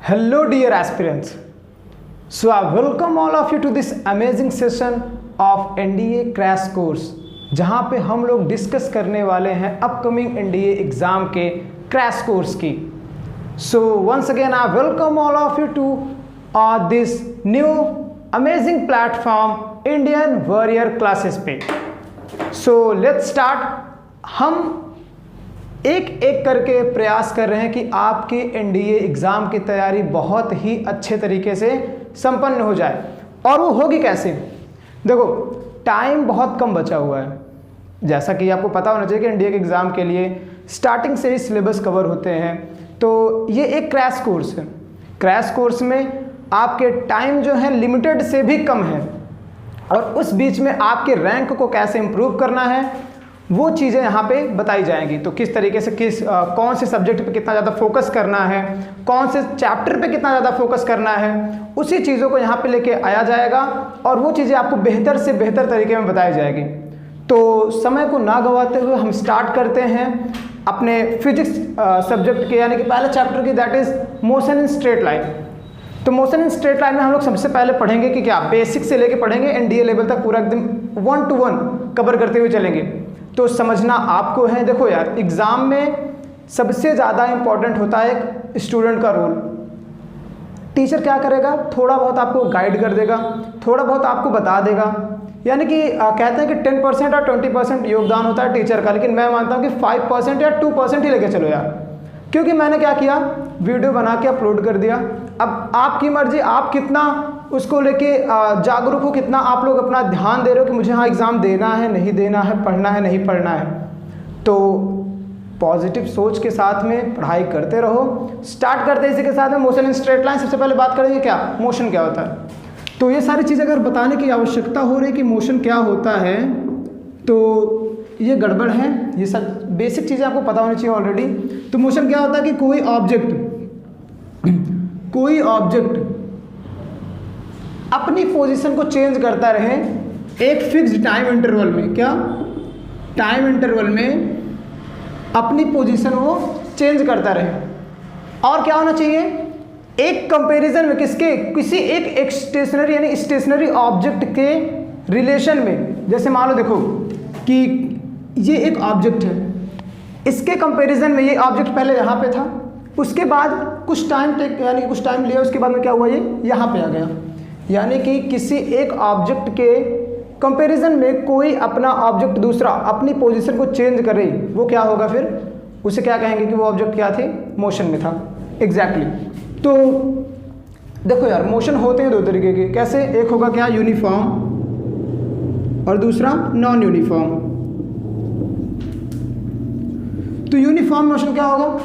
Hello dear aspirants. So I welcome all of you to this amazing session of NDA crash course जहाँ पे हम लोग discuss करने वाले हैं अपकमिंग NDA एग्ज़ाम के क्रैश कोर्स की. So once again I welcome all of you to this new amazing platform Indian Warrior Classes पे. So let's start. हम एक एक करके प्रयास कर रहे हैं कि आपके एनडीए एग्ज़ाम की तैयारी बहुत ही अच्छे तरीके से संपन्न हो जाए. और वो होगी कैसे? देखो, टाइम बहुत कम बचा हुआ है. जैसा कि आपको पता होना चाहिए कि एनडीए के एग्ज़ाम के लिए स्टार्टिंग से ही सिलेबस कवर होते हैं. तो ये एक क्रैश कोर्स है. क्रैश कोर्स में आपके टाइम जो है लिमिटेड से भी कम है और उस बीच में आपके रैंक को कैसे इम्प्रूव करना है वो चीज़ें यहाँ पे बताई जाएंगी. तो किस तरीके से कौन से सब्जेक्ट पे कितना ज़्यादा फोकस करना है, कौन से चैप्टर पे कितना ज़्यादा फोकस करना है, उसी चीज़ों को यहाँ पे लेके आया जाएगा और वो चीज़ें आपको बेहतर से बेहतर तरीके में बताई जाएगी. तो समय को ना गंवाते हुए हम स्टार्ट करते हैं अपने फिजिक्स सब्जेक्ट के, यानी कि पहले चैप्टर की, that is motion in straight line. तो मोशन इन स्ट्रेट लाइन में हम लोग सबसे पहले पढ़ेंगे कि क्या बेसिक से लेके पढ़ेंगे एनडीए लेवल तक पूरा एकदम 1 to 1 कवर करते हुए चलेंगे. तो समझना आपको है. देखो यार, एग्ज़ाम में सबसे ज़्यादा इम्पॉर्टेंट होता है एक स्टूडेंट का रोल. टीचर क्या करेगा? थोड़ा बहुत आपको गाइड कर देगा, थोड़ा बहुत आपको बता देगा. यानी कि कहते हैं कि 10% और 20% योगदान होता है टीचर का, लेकिन मैं मानता हूँ कि 5% या 2% ही लेके चलो यार. क्योंकि मैंने क्या किया, वीडियो बना के अपलोड कर दिया. अब आपकी मर्जी, आप कितना उसको लेके जागरूक हो, कितना आप लोग अपना ध्यान दे रहे हो कि मुझे हाँ एग्ज़ाम देना है, नहीं देना है, पढ़ना है, नहीं पढ़ना है. तो पॉजिटिव सोच के साथ में पढ़ाई करते रहो. स्टार्ट करते हैं इसी के साथ में मोशन इन स्ट्रेट लाइन. सबसे पहले बात करेंगे क्या मोशन क्या होता है. तो ये सारी चीज़ें अगर बताने की आवश्यकता हो रही कि मोशन क्या होता है तो ये गड़बड़ है. ये सब बेसिक चीज़ें आपको पता होनी चाहिए ऑलरेडी. तो मोशन क्या होता है कि कोई ऑब्जेक्ट अपनी पोजीशन को चेंज करता रहे एक फिक्स्ड टाइम इंटरवल में. क्या टाइम इंटरवल में अपनी पोजीशन वो चेंज करता रहे. और क्या होना चाहिए, एक कंपैरिजन में किसी एक स्टेशनरी यानी स्टेशनरी ऑब्जेक्ट के रिलेशन में. जैसे मान लो देखो कि ये एक ऑब्जेक्ट है, इसके कंपैरिजन में ये ऑब्जेक्ट पहले यहाँ पे था, उसके बाद कुछ टाइम लिया, उसके बाद में क्या हुआ, ये यहाँ पे आ गया. यानी कि किसी एक ऑब्जेक्ट के कंपैरिजन में कोई अपना ऑब्जेक्ट दूसरा अपनी पोजीशन को चेंज करे, वो क्या होगा फिर, उसे क्या कहेंगे कि वो ऑब्जेक्ट क्या थे, मोशन में था. एग्जैक्टली. तो देखो यार, मोशन होते हैं दो तरीके के. कैसे? एक होगा क्या, यूनिफॉर्म और दूसरा नॉन यूनिफॉर्म. तो यूनिफॉर्म मोशन क्या होगा,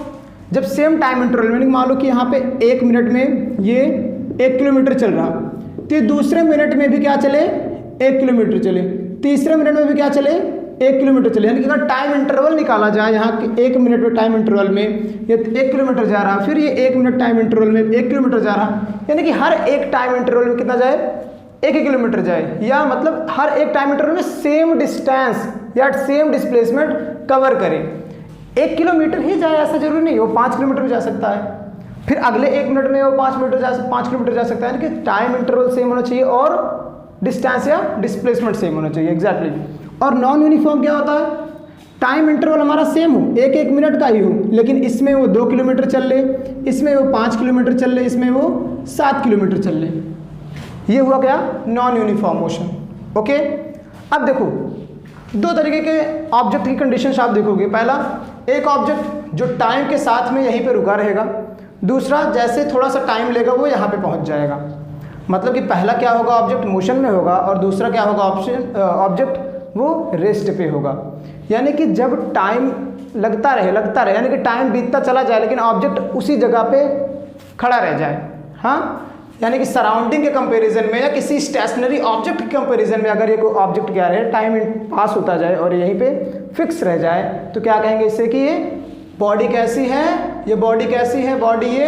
जब सेम टाइम इंटरवल में, मान लो कि यहाँ पे 1 मिनट में ये 1 किलोमीटर चल रहा, तो दूसरे मिनट में भी क्या चले, 1 किलोमीटर चले, तीसरे मिनट में भी क्या चले, 1 किलोमीटर चले. यानी कि अगर टाइम इंटरवल निकाला जाए, यहाँ 1 मिनट में टाइम इंटरवल में ये 1 किलोमीटर जा रहा, फिर ये 1 मिनट टाइम इंटरवल में 1 किलोमीटर जा रहा, यानी कि हर एक टाइम इंटरवल में कितना जाए, 1 किलोमीटर जाए. या मतलब हर एक टाइम इंटरवल में सेम डिस्टेंस या सेम डिस्प्लेसमेंट कवर करे. 1 किलोमीटर ही जाए ऐसा जरूरी नहीं, वो 5 किलोमीटर भी जा सकता है, फिर अगले 1 मिनट में वो 5 किलोमीटर जा सकता है. यानी कि टाइम इंटरवल सेम होना चाहिए और डिस्टेंस या डिस्प्लेसमेंट सेम होना चाहिए. एग्जैक्टली. और नॉन यूनिफॉर्म क्या होता है, टाइम इंटरवल हमारा सेम हो, 1 मिनट का ही हो, लेकिन इसमें वो 2 किलोमीटर चल ले, इसमें वो 5 किलोमीटर चल ले, इसमें वो 7 किलोमीटर चल ले. ये हुआ क्या, नॉन यूनिफॉर्म मोशन. ओके. अब देखो, दो तरीके के ऑब्जेक्ट की कंडीशंस आप देखोगे. पहला, एक ऑब्जेक्ट जो टाइम के साथ में यहीं पे रुका रहेगा, दूसरा जैसे थोड़ा सा टाइम लेगा वो यहाँ पे पहुँच जाएगा. मतलब कि पहला क्या होगा, ऑब्जेक्ट मोशन में होगा, और दूसरा क्या होगा, ऑब्जेक्ट वो रेस्ट पे होगा. यानी कि जब टाइम लगता रहे यानी कि टाइम बीतता चला जाए लेकिन ऑब्जेक्ट उसी जगह पे खड़ा रह जाए. हाँ, यानी कि सराउंडिंग के कंपैरिजन में या किसी स्टेशनरी ऑब्जेक्ट के कंपैरिजन में अगर ये कोई ऑब्जेक्ट क्या रहे, टाइम पास होता जाए और यहीं पे फिक्स रह जाए, तो क्या कहेंगे इससे कि ये बॉडी कैसी है, ये बॉडी कैसी है, बॉडी ये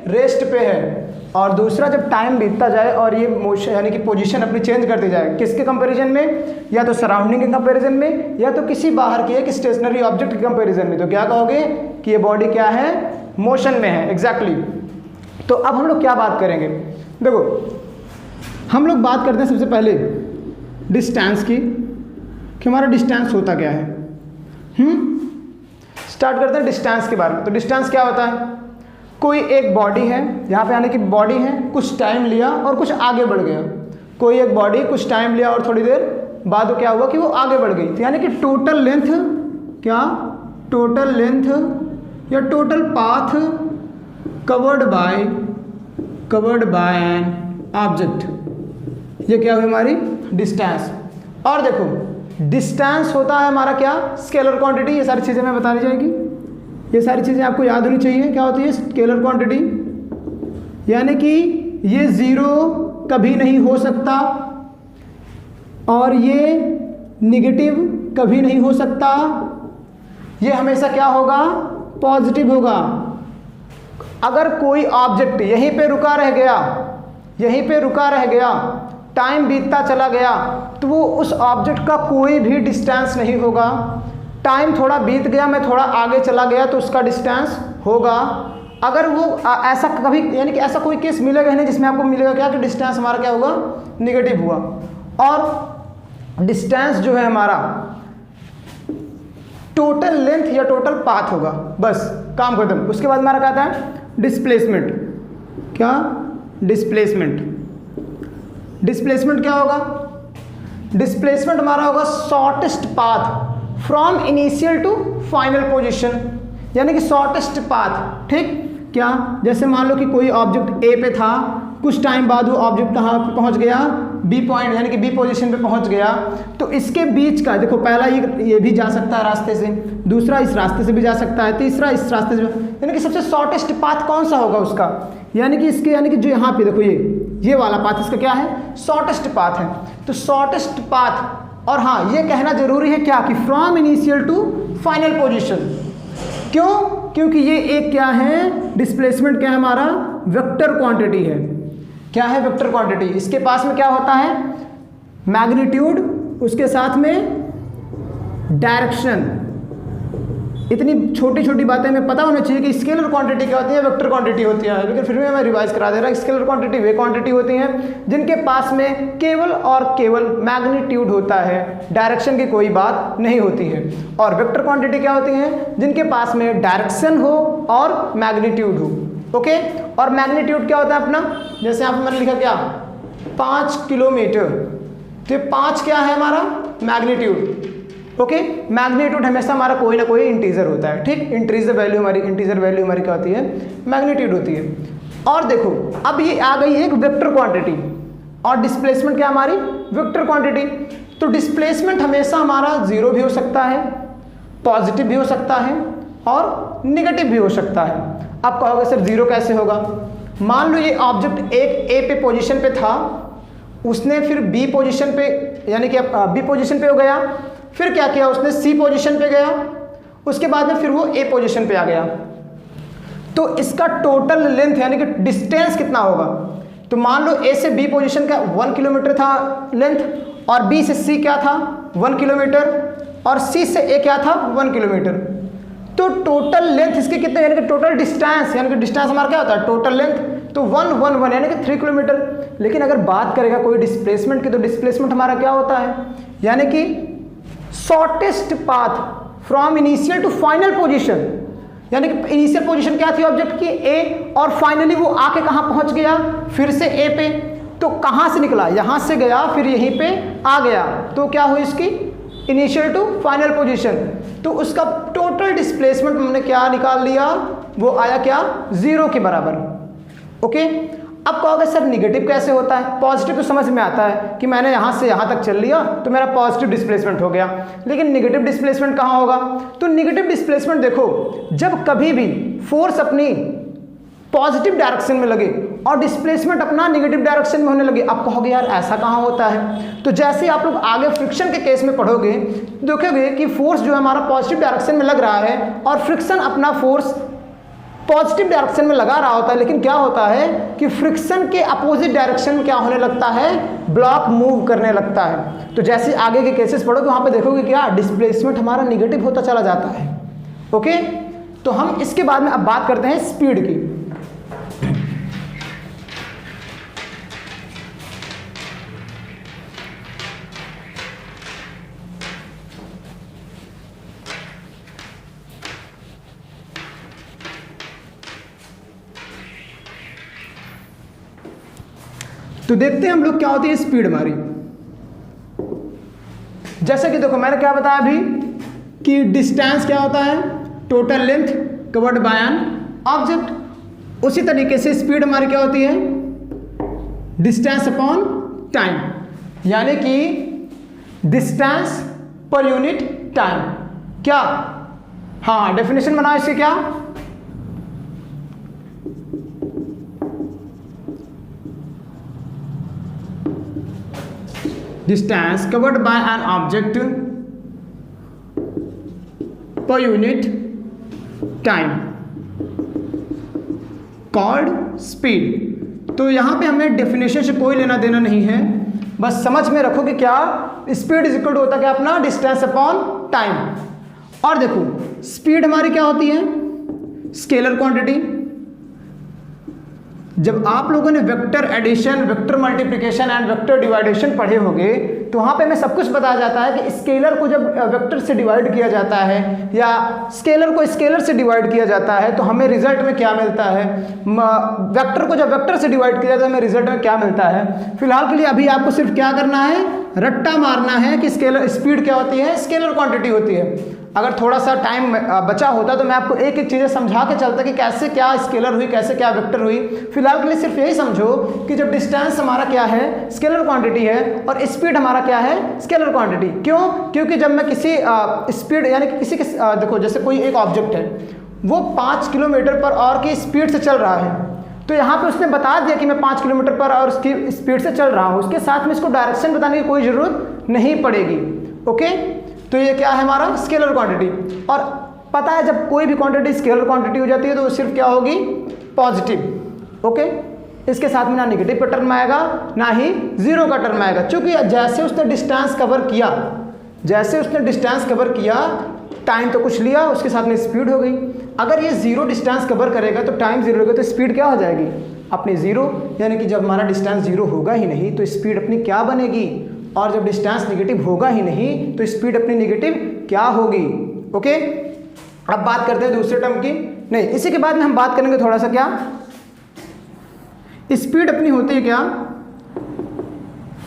रेस्ट पे है. और दूसरा, जब टाइम बीतता जाए और ये मोशन यानी कि पोजीशन अपनी चेंज करती जाए, किसके कंपैरिजन में, या तो सराउंडिंग के कंपैरिजन में या तो किसी बाहर की एक स्टेशनरी ऑब्जेक्ट के कंपैरिजन में, तो क्या कहोगे कि ये बॉडी क्या है, मोशन में है. एग्जैक्टली. तो अब हम लोग क्या बात करेंगे, देखो हम लोग बात करते हैं सबसे पहले डिस्टेंस की, कि हमारा डिस्टेंस होता क्या है। स्टार्ट करते हैं डिस्टेंस के बारे में। तो डिस्टेंस क्या होता है, कोई एक बॉडी है, यहाँ पे यानी कि बॉडी है, कुछ टाइम लिया और कुछ आगे बढ़ गया। कोई एक बॉडी कुछ टाइम लिया और थोड़ी देर बाद क्या हुआ कि वो आगे बढ़ गई। तो यानी कि टोटल लेंथ, क्या टोटल लेंथ या total path covered by an object, ये क्या हुई हमारी डिस्टेंस। और देखो डिस्टेंस होता है हमारा क्या, स्केलर क्वांटिटी। ये सारी चीज़ें मैं बतानी जाएगी, ये सारी चीज़ें आपको याद होनी चाहिए। क्या होती है स्केलर क्वांटिटी, यानी कि ये ज़ीरो कभी नहीं हो सकता और ये निगेटिव कभी नहीं हो सकता, ये हमेशा क्या होगा, पॉजिटिव होगा। अगर कोई ऑब्जेक्ट यहीं पे रुका रह गया, यहीं पे रुका रह गया, टाइम बीतता चला गया, तो वो उस ऑब्जेक्ट का कोई भी डिस्टेंस नहीं होगा। टाइम थोड़ा बीत गया, मैं थोड़ा आगे चला गया तो उसका डिस्टेंस होगा। अगर वो ऐसा कभी, यानी कि ऐसा कोई केस मिलेगा ही नहीं जिसमें आपको मिलेगा क्या कि डिस्टेंस हमारा क्या होगा, निगेटिव हुआ। और डिस्टेंस जो है हमारा टोटल लेंथ या टोटल पाथ होगा, बस काम खत्म। उसके बाद हमारा क्या आता है डिस्प्लेसमेंट। क्या डिस्प्लेसमेंट, डिस्प्लेसमेंट क्या होगा, डिस्प्लेसमेंट हमारा होगा shortest path from initial to final position, यानी कि शॉर्टेस्ट पाथ। ठीक, क्या जैसे मान लो कि कोई ऑब्जेक्ट ए पे था, कुछ टाइम बाद वो ऑब्जेक्ट कहाँ पे पहुँच गया, बी पॉइंट यानी कि बी पोजीशन पे पहुँच गया। तो इसके बीच का देखो, पहला ये भी जा सकता है रास्ते से, दूसरा इस रास्ते से भी जा सकता है, तीसरा इस रास्ते से, यानी कि सबसे शॉर्टेस्ट पाथ कौन सा होगा उसका, यानी कि इसके, यानी कि जो यहाँ पे देखो ये वाला पाथ इसका क्या है, शॉर्टेस्ट पाथ है। तो शॉर्टेस्ट पाथ, और हाँ ये कहना जरूरी है क्या कि from initial to final position. क्यों, क्योंकि ये एक क्या है, डिस्प्लेसमेंट क्या है हमारा, वेक्टर क्वांटिटी है। क्या है, वेक्टर क्वांटिटी। इसके पास में क्या होता है, मैग्नीट्यूड, उसके साथ में डायरेक्शन। इतनी छोटी छोटी बातें हमें पता होनी चाहिए कि स्केलर क्वांटिटी क्या होती है, वेक्टर क्वांटिटी होती है। लेकिन फिर भी मैं रिवाइज करा दे रहा हूँ, स्केलर क्वांटिटी वे क्वांटिटी होती हैं जिनके पास में केवल और केवल मैग्नीट्यूड होता है, डायरेक्शन की कोई बात नहीं होती है। और वेक्टर क्वांटिटी क्या होती हैं, जिनके पास में डायरेक्शन हो और मैग्नीट्यूड हो। ओके, और मैग्नीट्यूड क्या होता है अपना, जैसे यहाँ पर मैंने लिखा क्या, 5 किलोमीटर, तो 5 क्या है हमारा मैग्नीट्यूड। ओके, मैग्नीट्यूड हमेशा हमारा कोई ना कोई इंटीजर होता है। ठीक, इंटीजर वैल्यू हमारी क्या होती है, मैग्नीट्यूड होती है। और देखो अब ये आ गई एक वेक्टर क्वांटिटी, और डिस्प्लेसमेंट क्या हमारी, वेक्टर क्वांटिटी। तो डिस्प्लेसमेंट हमेशा हमारा जीरो भी हो सकता है, पॉजिटिव भी हो सकता है और निगेटिव भी हो सकता है। आप कहोगे सर जीरो कैसे होगा, मान लो ये ऑब्जेक्ट एक ए पे पोजीशन पे था, उसने फिर बी पोजीशन पे, यानी कि बी पोजीशन पे हो गया, फिर क्या किया उसने सी पोजीशन पे गया, उसके बाद में फिर वो ए पोजीशन पे आ गया। तो इसका टोटल लेंथ यानी कि डिस्टेंस कितना होगा, तो मान लो ए से बी पोजीशन का 1 किलोमीटर था लेंथ, और बी से सी क्या था 1 किलोमीटर, और सी से ए क्या था 1 किलोमीटर। तो टोटल लेंथ इसके कितने, यानी कि टोटल डिस्टेंस, यानी कि डिस्टेंस हमारा क्या होता है टोटल लेंथ, तो 1 1 1 यानी कि 3 किलोमीटर। लेकिन अगर बात करेगा कोई डिस्प्लेसमेंट की, तो डिस्प्लेसमेंट हमारा क्या होता है, यानी कि shortest path from initial to final position, यानी कि इनिशियल पोजीशन क्या थी ऑब्जेक्ट की, ए, और फाइनली वो आके कहाँ पहुँच गया, फिर से ए पे। तो कहाँ से निकला, यहाँ से गया, फिर यहीं पे आ गया, तो क्या हुई इसकी इनिशियल टू फाइनल पोजीशन। तो उसका टोटल डिस्प्लेसमेंट हमने क्या निकाल लिया, वो आया क्या, 0 के बराबर। ओके, अब कहोगे सर निगेटिव कैसे होता है, पॉजिटिव तो समझ में आता है कि मैंने यहाँ से यहाँ तक चल लिया तो मेरा पॉजिटिव डिस्प्लेसमेंट हो गया, लेकिन निगेटिव डिस्प्लेसमेंट कहाँ होगा। तो निगेटिव डिस्प्लेसमेंट देखो, जब कभी भी फोर्स अपनी पॉजिटिव डायरेक्शन में लगे और डिस्प्लेसमेंट अपना निगेटिव डायरेक्शन में होने लगे। आप कहोगे यार ऐसा कहाँ होता है, तो जैसे आप लोग आगे फ्रिक्शन के केस में पढ़ोगे, देखोगे कि फोर्स जो है हमारा पॉजिटिव डायरेक्शन में लग रहा है और फ्रिक्शन अपना फोर्स पॉजिटिव डायरेक्शन में लगा रहा होता है, लेकिन क्या होता है कि फ्रिक्शन के अपोजिट डायरेक्शन में क्या होने लगता है, ब्लॉक मूव करने लगता है। तो जैसे आगे के केसेस पढ़ोगे वहाँ पे देखोगे क्या डिस्प्लेसमेंट हमारा निगेटिव होता चला जाता है। ओके, तो हम इसके बाद में अब बात करते हैं स्पीड की। तो देखते हैं हम लोग क्या होती है स्पीड हमारी। जैसे कि देखो मैंने क्या बताया अभी कि डिस्टेंस क्या होता है, total length covered by an object. उसी तरीके से स्पीड हमारी क्या होती है, डिस्टेंस अपॉन टाइम, यानी कि डिस्टेंस पर यूनिट टाइम। क्या, हाँ डेफिनेशन बनाओ इसके, क्या distance covered by an object per unit time called speed। तो यहाँ पे हमें डेफिनेशन से कोई लेना देना नहीं है, बस समझ में रखो कि क्या स्पीड इज इक्वल टू होता है क्या अपना डिस्टेंस अपॉन टाइम। और देखो स्पीड हमारी क्या होती है, स्केलर क्वांटिटी। जब आप लोगों ने vector addition, vector multiplication and vector division पढ़े होंगे तो वहाँ पे हमें सब कुछ बताया जाता है कि स्केलर को जब वेक्टर से डिवाइड किया जाता है या स्केलर को स्केलर से डिवाइड किया जाता है तो हमें रिजल्ट में क्या मिलता है, वेक्टर को जब वेक्टर से डिवाइड किया जाता है हमें रिजल्ट में क्या मिलता है। फिलहाल के लिए अभी आपको सिर्फ क्या करना है, रट्टा मारना है कि स्केलर स्पीड क्या होती है, स्केलर क्वांटिटी होती है। अगर थोड़ा सा टाइम बचा होता तो मैं आपको एक एक चीज़ें समझा के चलता कि कैसे क्या स्केलर हुई, कैसे क्या वेक्टर हुई। फिलहाल के लिए सिर्फ यही समझो कि जब डिस्टेंस हमारा क्या है, स्केलर क्वांटिटी है, और स्पीड हमारा क्या है, स्केलर क्वांटिटी। क्यों? क्योंकि जब मैं किसी स्पीड यानी कि किसी देखो जैसे कोई एक ऑब्जेक्ट है वो 5 किलोमीटर पर आवर की स्पीड से चल रहा है, तो यहाँ पे उसने बता दिया कि मैं 5 किलोमीटर पर आवर की स्पीड से चल रहा हूँ, उसके साथ में इसको डायरेक्शन बताने की कोई ज़रूरत नहीं पड़ेगी। ओके, तो ये क्या है हमारा स्केलर क्वांटिटी। और पता है जब कोई भी क्वांटिटी स्केलर क्वांटिटी हो जाती है तो वो सिर्फ क्या होगी, पॉजिटिव। ओके, इसके साथ में ना नेगेटिव का टर्म आएगा ना ही जीरो का टर्म आएगा, क्योंकि जैसे उसने डिस्टेंस कवर किया, जैसे उसने डिस्टेंस कवर किया टाइम तो कुछ लिया, उसके साथ में स्पीड हो गई। अगर ये जीरो डिस्टेंस कवर करेगा तो टाइम जीरो होगा तो स्पीड क्या हो जाएगी अपनी जीरो, यानी कि जब हमारा डिस्टेंस जीरो होगा ही नहीं तो स्पीड अपनी क्या बनेगी, और जब डिस्टेंस नेगेटिव होगा ही नहीं तो स्पीड अपनी नेगेटिव क्या होगी। ओके, अब बात करते हैं दूसरे टर्म की, नहीं इसी के बाद में हम बात करेंगे थोड़ा सा क्या स्पीड अपनी होती है क्या,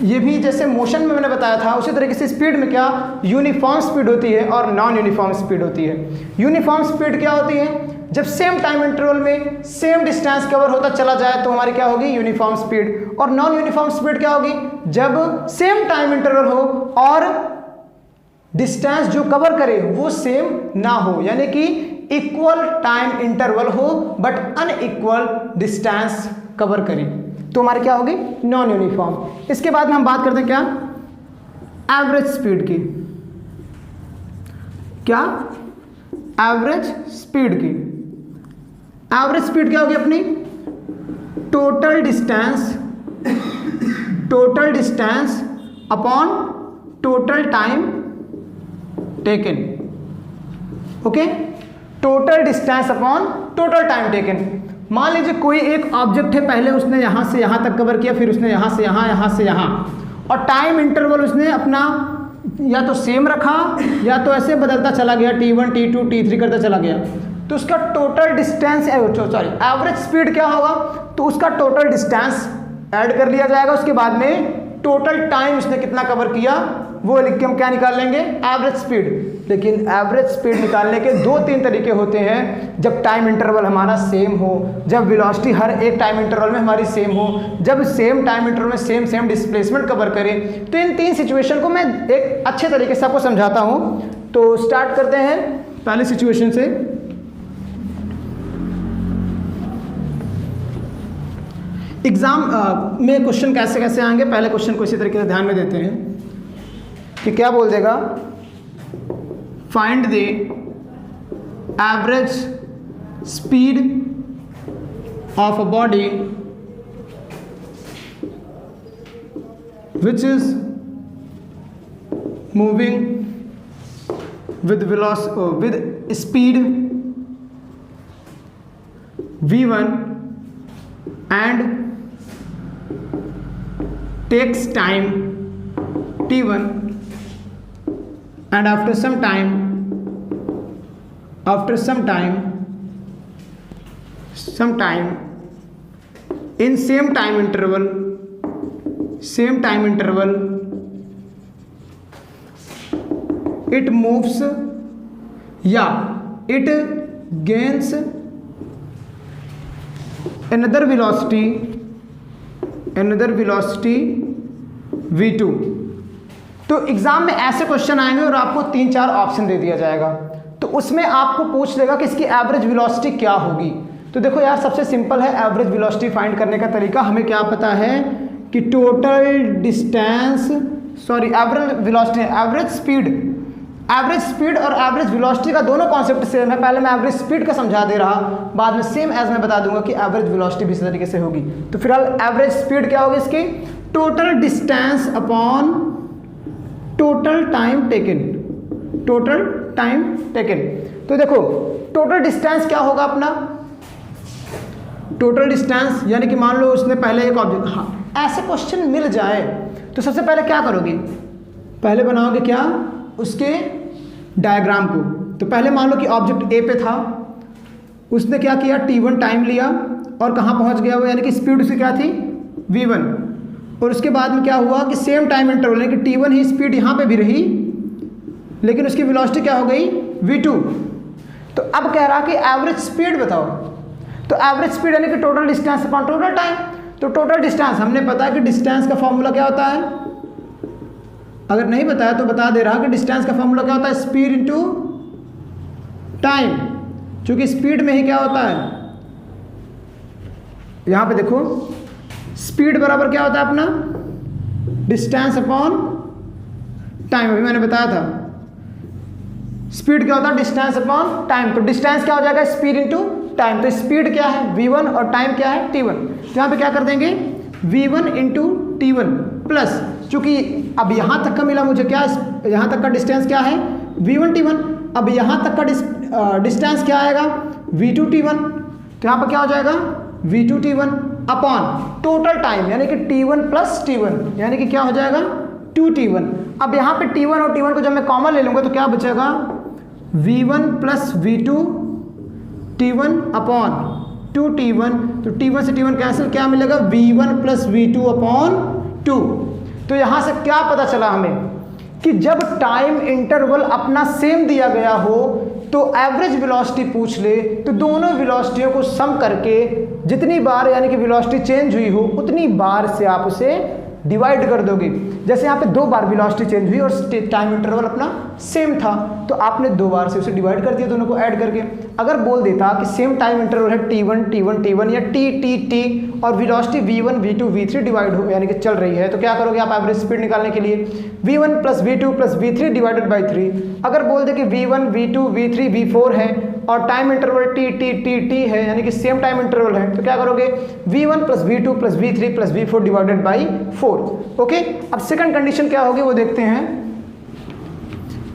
ये भी जैसे मोशन में मैंने बताया था उसी तरीके से स्पीड में क्या यूनिफॉर्म स्पीड होती है और नॉन यूनिफॉर्म स्पीड होती है। यूनिफॉर्म स्पीड क्या होती है, जब सेम टाइम इंटरवल में सेम डिस्टेंस कवर होता चला जाए तो हमारी क्या होगी यूनिफॉर्म स्पीड। और नॉन यूनिफॉर्म स्पीड क्या होगी, जब सेम टाइम इंटरवल हो और डिस्टेंस जो कवर करे वो सेम ना हो, यानी कि इक्वल टाइम इंटरवल हो बट अनइक्वल डिस्टेंस कवर करे, तो हमारी क्या होगी नॉन यूनिफॉर्म। इसके बाद में हम बात करते हैं क्या एवरेज स्पीड की, क्या एवरेज स्पीड की। एवरेज स्पीड क्या होगी अपनी, total distance upon total time taken. Okay, total distance upon total time taken. मान लीजिए कोई एक ऑब्जेक्ट है, पहले उसने यहाँ से यहाँ तक कवर किया, फिर उसने यहाँ से यहाँ, यहाँ से यहाँ, और टाइम इंटरवल उसने अपना या तो सेम रखा या तो ऐसे बदलता चला गया, T1 T2 T3 करता चला गया, तो उसका total distance sorry average speed क्या होगा, तो उसका टोटल डिस्टेंस ऐड कर लिया जाएगा, उसके बाद में टोटल टाइम उसने कितना कवर किया वो लिख के हम क्या निकाल लेंगे एवरेज स्पीड। लेकिन एवरेज स्पीड निकालने के 2-3 तरीके होते हैं, जब टाइम इंटरवल हमारा सेम हो, जब वेलोसिटी हर एक टाइम इंटरवल में हमारी सेम हो, जब सेम टाइम इंटरवल में सेम डिस्प्लेसमेंट कवर करें। तो इन 3 सिचुएशन को मैं एक अच्छे तरीके से आपको समझाता हूँ। तो स्टार्ट करते हैं पहले सिचुएशन से। एग्जाम में क्वेश्चन कैसे कैसे आएंगे, पहले क्वेश्चन को इसी तरीके से ध्यान में देते हैं कि क्या बोल देगा, find the average speed of a body which is moving with speed v1 and takes time t1, and after some time in same time interval same time interval it moves या it gains another velocity v2। तो exam में ऐसे question आएंगे और आपको 3-4 option दे दिया जाएगा, तो उसमें आपको पूछ लेगा कि इसकी एवरेज वेलोसिटी क्या होगी। तो देखो यार, सबसे सिंपल है एवरेज वेलोसिटी फाइंड करने का तरीका। हमें क्या पता है कि total distance, sorry average velocity, average speed और एवरेज वेलोसिटी का दोनों कॉन्सेप्ट सेम है। पहले मैं एवरेज स्पीड का समझा दे रहा, बाद में सेम एज मैं बता दूंगा कि एवरेज वेलोसिटी भी इस तरीके से होगी। तो फिलहाल एवरेज स्पीड क्या होगी इसकी, total distance upon total time taken. तो देखो टोटल डिस्टेंस क्या होगा अपना, टोटल डिस्टेंस यानी कि मान लो उसने पहले एक ऑब्जेक्ट, हाँ ऐसे क्वेश्चन मिल जाए तो सबसे पहले क्या करोगे, पहले बनाओगे क्या, उसके डायग्राम को। तो पहले मान लो कि ऑब्जेक्ट ए पे था, उसने क्या किया, t1 टाइम लिया और कहाँ पहुँच गया वो, यानी कि स्पीड उसकी क्या थी, v1। और उसके बाद में क्या हुआ कि सेम टाइम इंटरवल यानी कि t1 ही स्पीड यहाँ पे भी रही, लेकिन उसकी वेलोसिटी क्या हो गई, v2। तो अब कह रहा कि एवरेज स्पीड बताओ। तो एवरेज स्पीड यानी कि total distance upon total time. तो टोटल डिस्टेंस हमने पता है कि डिस्टेंस का फॉर्मूला क्या होता है, अगर नहीं बताया तो बता दे रहा कि डिस्टेंस का फॉर्मूला क्या होता है, स्पीड इनटू टाइम। क्योंकि स्पीड में ही क्या होता है, यहां पे देखो स्पीड बराबर क्या होता है अपना, डिस्टेंस अपॉन टाइम। अभी मैंने बताया था स्पीड क्या होता है, डिस्टेंस अपॉन टाइम। तो डिस्टेंस क्या हो जाएगा, स्पीड इनटू टाइम। तो स्पीड क्या है v1 और टाइम क्या है t1। तो यहाँ पे क्या कर देंगे v1 इंटू t1 प्लस, चूंकि अब यहाँ तक का मिला मुझे क्या, यहाँ तक का डिस्टेंस क्या है v1 t1। अब यहाँ तक का डिस्टेंस क्या आएगा v2 t1। तो यहाँ पर क्या हो जाएगा v2 t1 upon total time यानी कि t1 प्लस t1 यानी कि क्या हो जाएगा 2t1। अब यहाँ पे t1 और t1 को जब मैं कॉमन ले लूँगा तो क्या बचेगा v1 plus v2 t1 upon 2t1। तो t1 से t1 कैंसिल, क्या मिलेगा v1 प्लस v2 अपॉन 2। तो यहाँ से क्या पता चला हमें कि जब टाइम इंटरवल अपना सेम दिया गया हो तो एवरेज वेलोसिटी पूछ ले तो दोनों वेलोसिटियों को सम करके जितनी बार यानी कि वेलोसिटी चेंज हुई हो उतनी बार से आप उसे डिवाइड कर दोगे। जैसे यहाँ पे 2 बार वेलोसिटी चेंज हुई और टाइम इंटरवल अपना सेम था तो आपने 2 बार से उसे डिवाइड कर दिया दोनों को ऐड करके। अगर बोल देता कि सेम टाइम इंटरवल है t1 या t और velocity v1 v2 v3 divide हो यानी कि चल रही है, तो क्या करोगे आप एवरेज स्पीड निकालने के लिए v1 plus v2 plus v3 divided by 3। अगर बोल दे कि v1 v2 v3 v4 है और टाइम इंटरवल t है यानी कि सेम टाइम इंटरवल है, तो क्या करोगे v1 plus v2 plus v3 plus v4 divided by 4। Okay, अब सेकंड कंडीशन क्या होगी वो देखते हैं।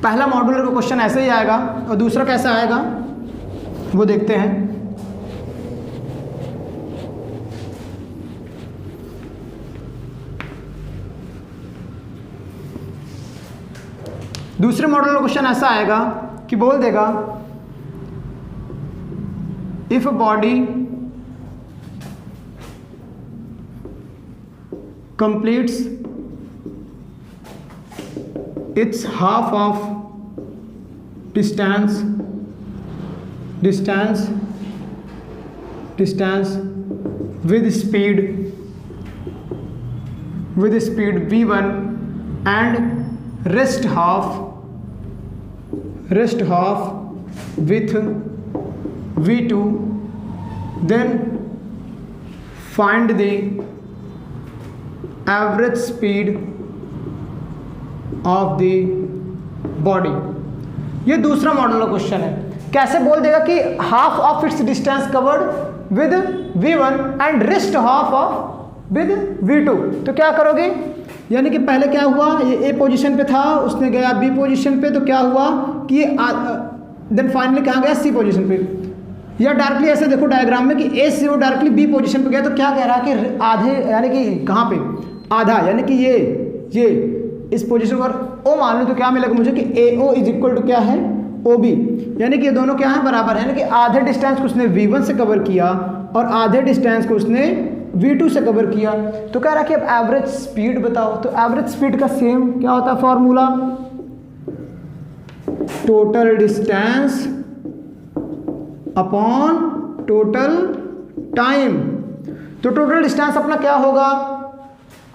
पहला मॉड्यूलर का क्वेश्चन ऐसे ही आएगा और दूसरा कैसा आएगा वो देखते हैं। दूसरे मॉडल का क्वेश्चन ऐसा आएगा कि बोल देगा if a body completes its half of distance with speed v1 and rest half with v2, then find the average speed of the body. ये दूसरा मॉडल का क्वेश्चन है। कैसे बोल देगा कि half of its distance covered with v1 and rest half of with v2। तो क्या करोगे, यानी कि पहले क्या हुआ, ये ए पोजीशन पे था, उसने गया बी पोजीशन पे, तो क्या हुआ कि देन फाइनली कहाँ गया सी पोजीशन पे। या डायरेक्टली ऐसे देखो डायग्राम में कि ए से वो डायरेक्टली बी पोजीशन पे गया, तो क्या कह रहा है कि आधे यानी कि कहाँ पे आधा, यानी कि ये इस पोजीशन पर ओ मान लो तो क्या मिलेगा मुझे कि ए ओ इज इक्वल टू क्या है ओ बी, यानी कि ये दोनों क्या है बराबर है। यानी कि आधे डिस्टेंस को उसने v1 से कवर किया और आधे डिस्टेंस को उसने v2 से कवर किया। तो कह रहा कि अब एवरेज स्पीड बताओ। तो एवरेज स्पीड का सेम क्या होता है formula, total distance upon total time. तो टोटल डिस्टेंस अपना क्या होगा,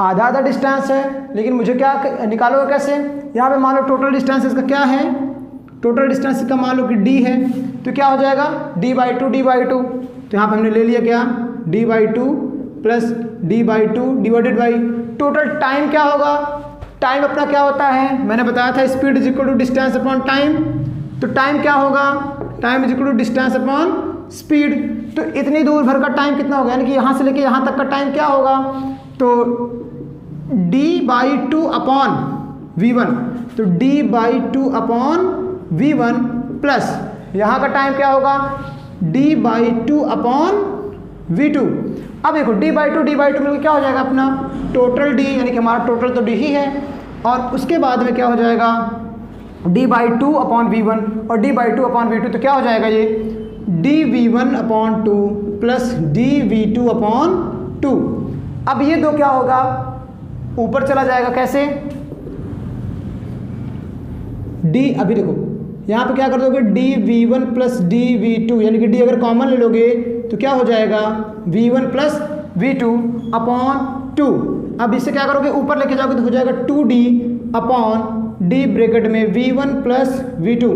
आधा आधा डिस्टेंस है, लेकिन मुझे क्या निकालोगे कैसे, यहाँ पे मान लो टोटल डिस्टेंस इसका क्या है, टोटल डिस्टेंस इसका मान लो कि d है, तो क्या हो जाएगा d/2 d/2। तो यहाँ पे हमने ले लिया क्या d/2 plus d/2 divided by total time क्या होगा, टाइम अपना क्या होता है, मैंने बताया था speed is equal to distance upon time. तो टाइम क्या होगा, time is equal to distance upon speed. तो इतनी दूर भर का टाइम कितना होगा, यानी कि यहाँ से लेके यहाँ तक का टाइम क्या होगा, तो d/2 अपॉन v1। तो d/2 अपॉन v1 प्लस यहाँ का टाइम क्या होगा d/2 अपॉन v2। अब देखो d/2 मिलकर क्या हो जाएगा अपना टोटल d, यानी कि हमारा टोटल तो d ही है, और उसके बाद में क्या हो जाएगा d/2 अपॉन v1 और d/2 अपॉन v2। तो क्या हो जाएगा ये dv1 upon 2 plus dv2 upon 2। अब ये दो क्या होगा ऊपर चला जाएगा, कैसे d, अभी देखो यहाँ पे क्या कर दोगे dv1 प्लस dv2, यानी कि d अगर कॉमन ले लोगे तो क्या हो जाएगा v1 प्लस v2 अपॉन 2। अब इससे क्या करोगे ऊपर लेके जाओगे तो हो जाएगा 2d अपॉन d ब्रैकेट में v1 प्लस v2।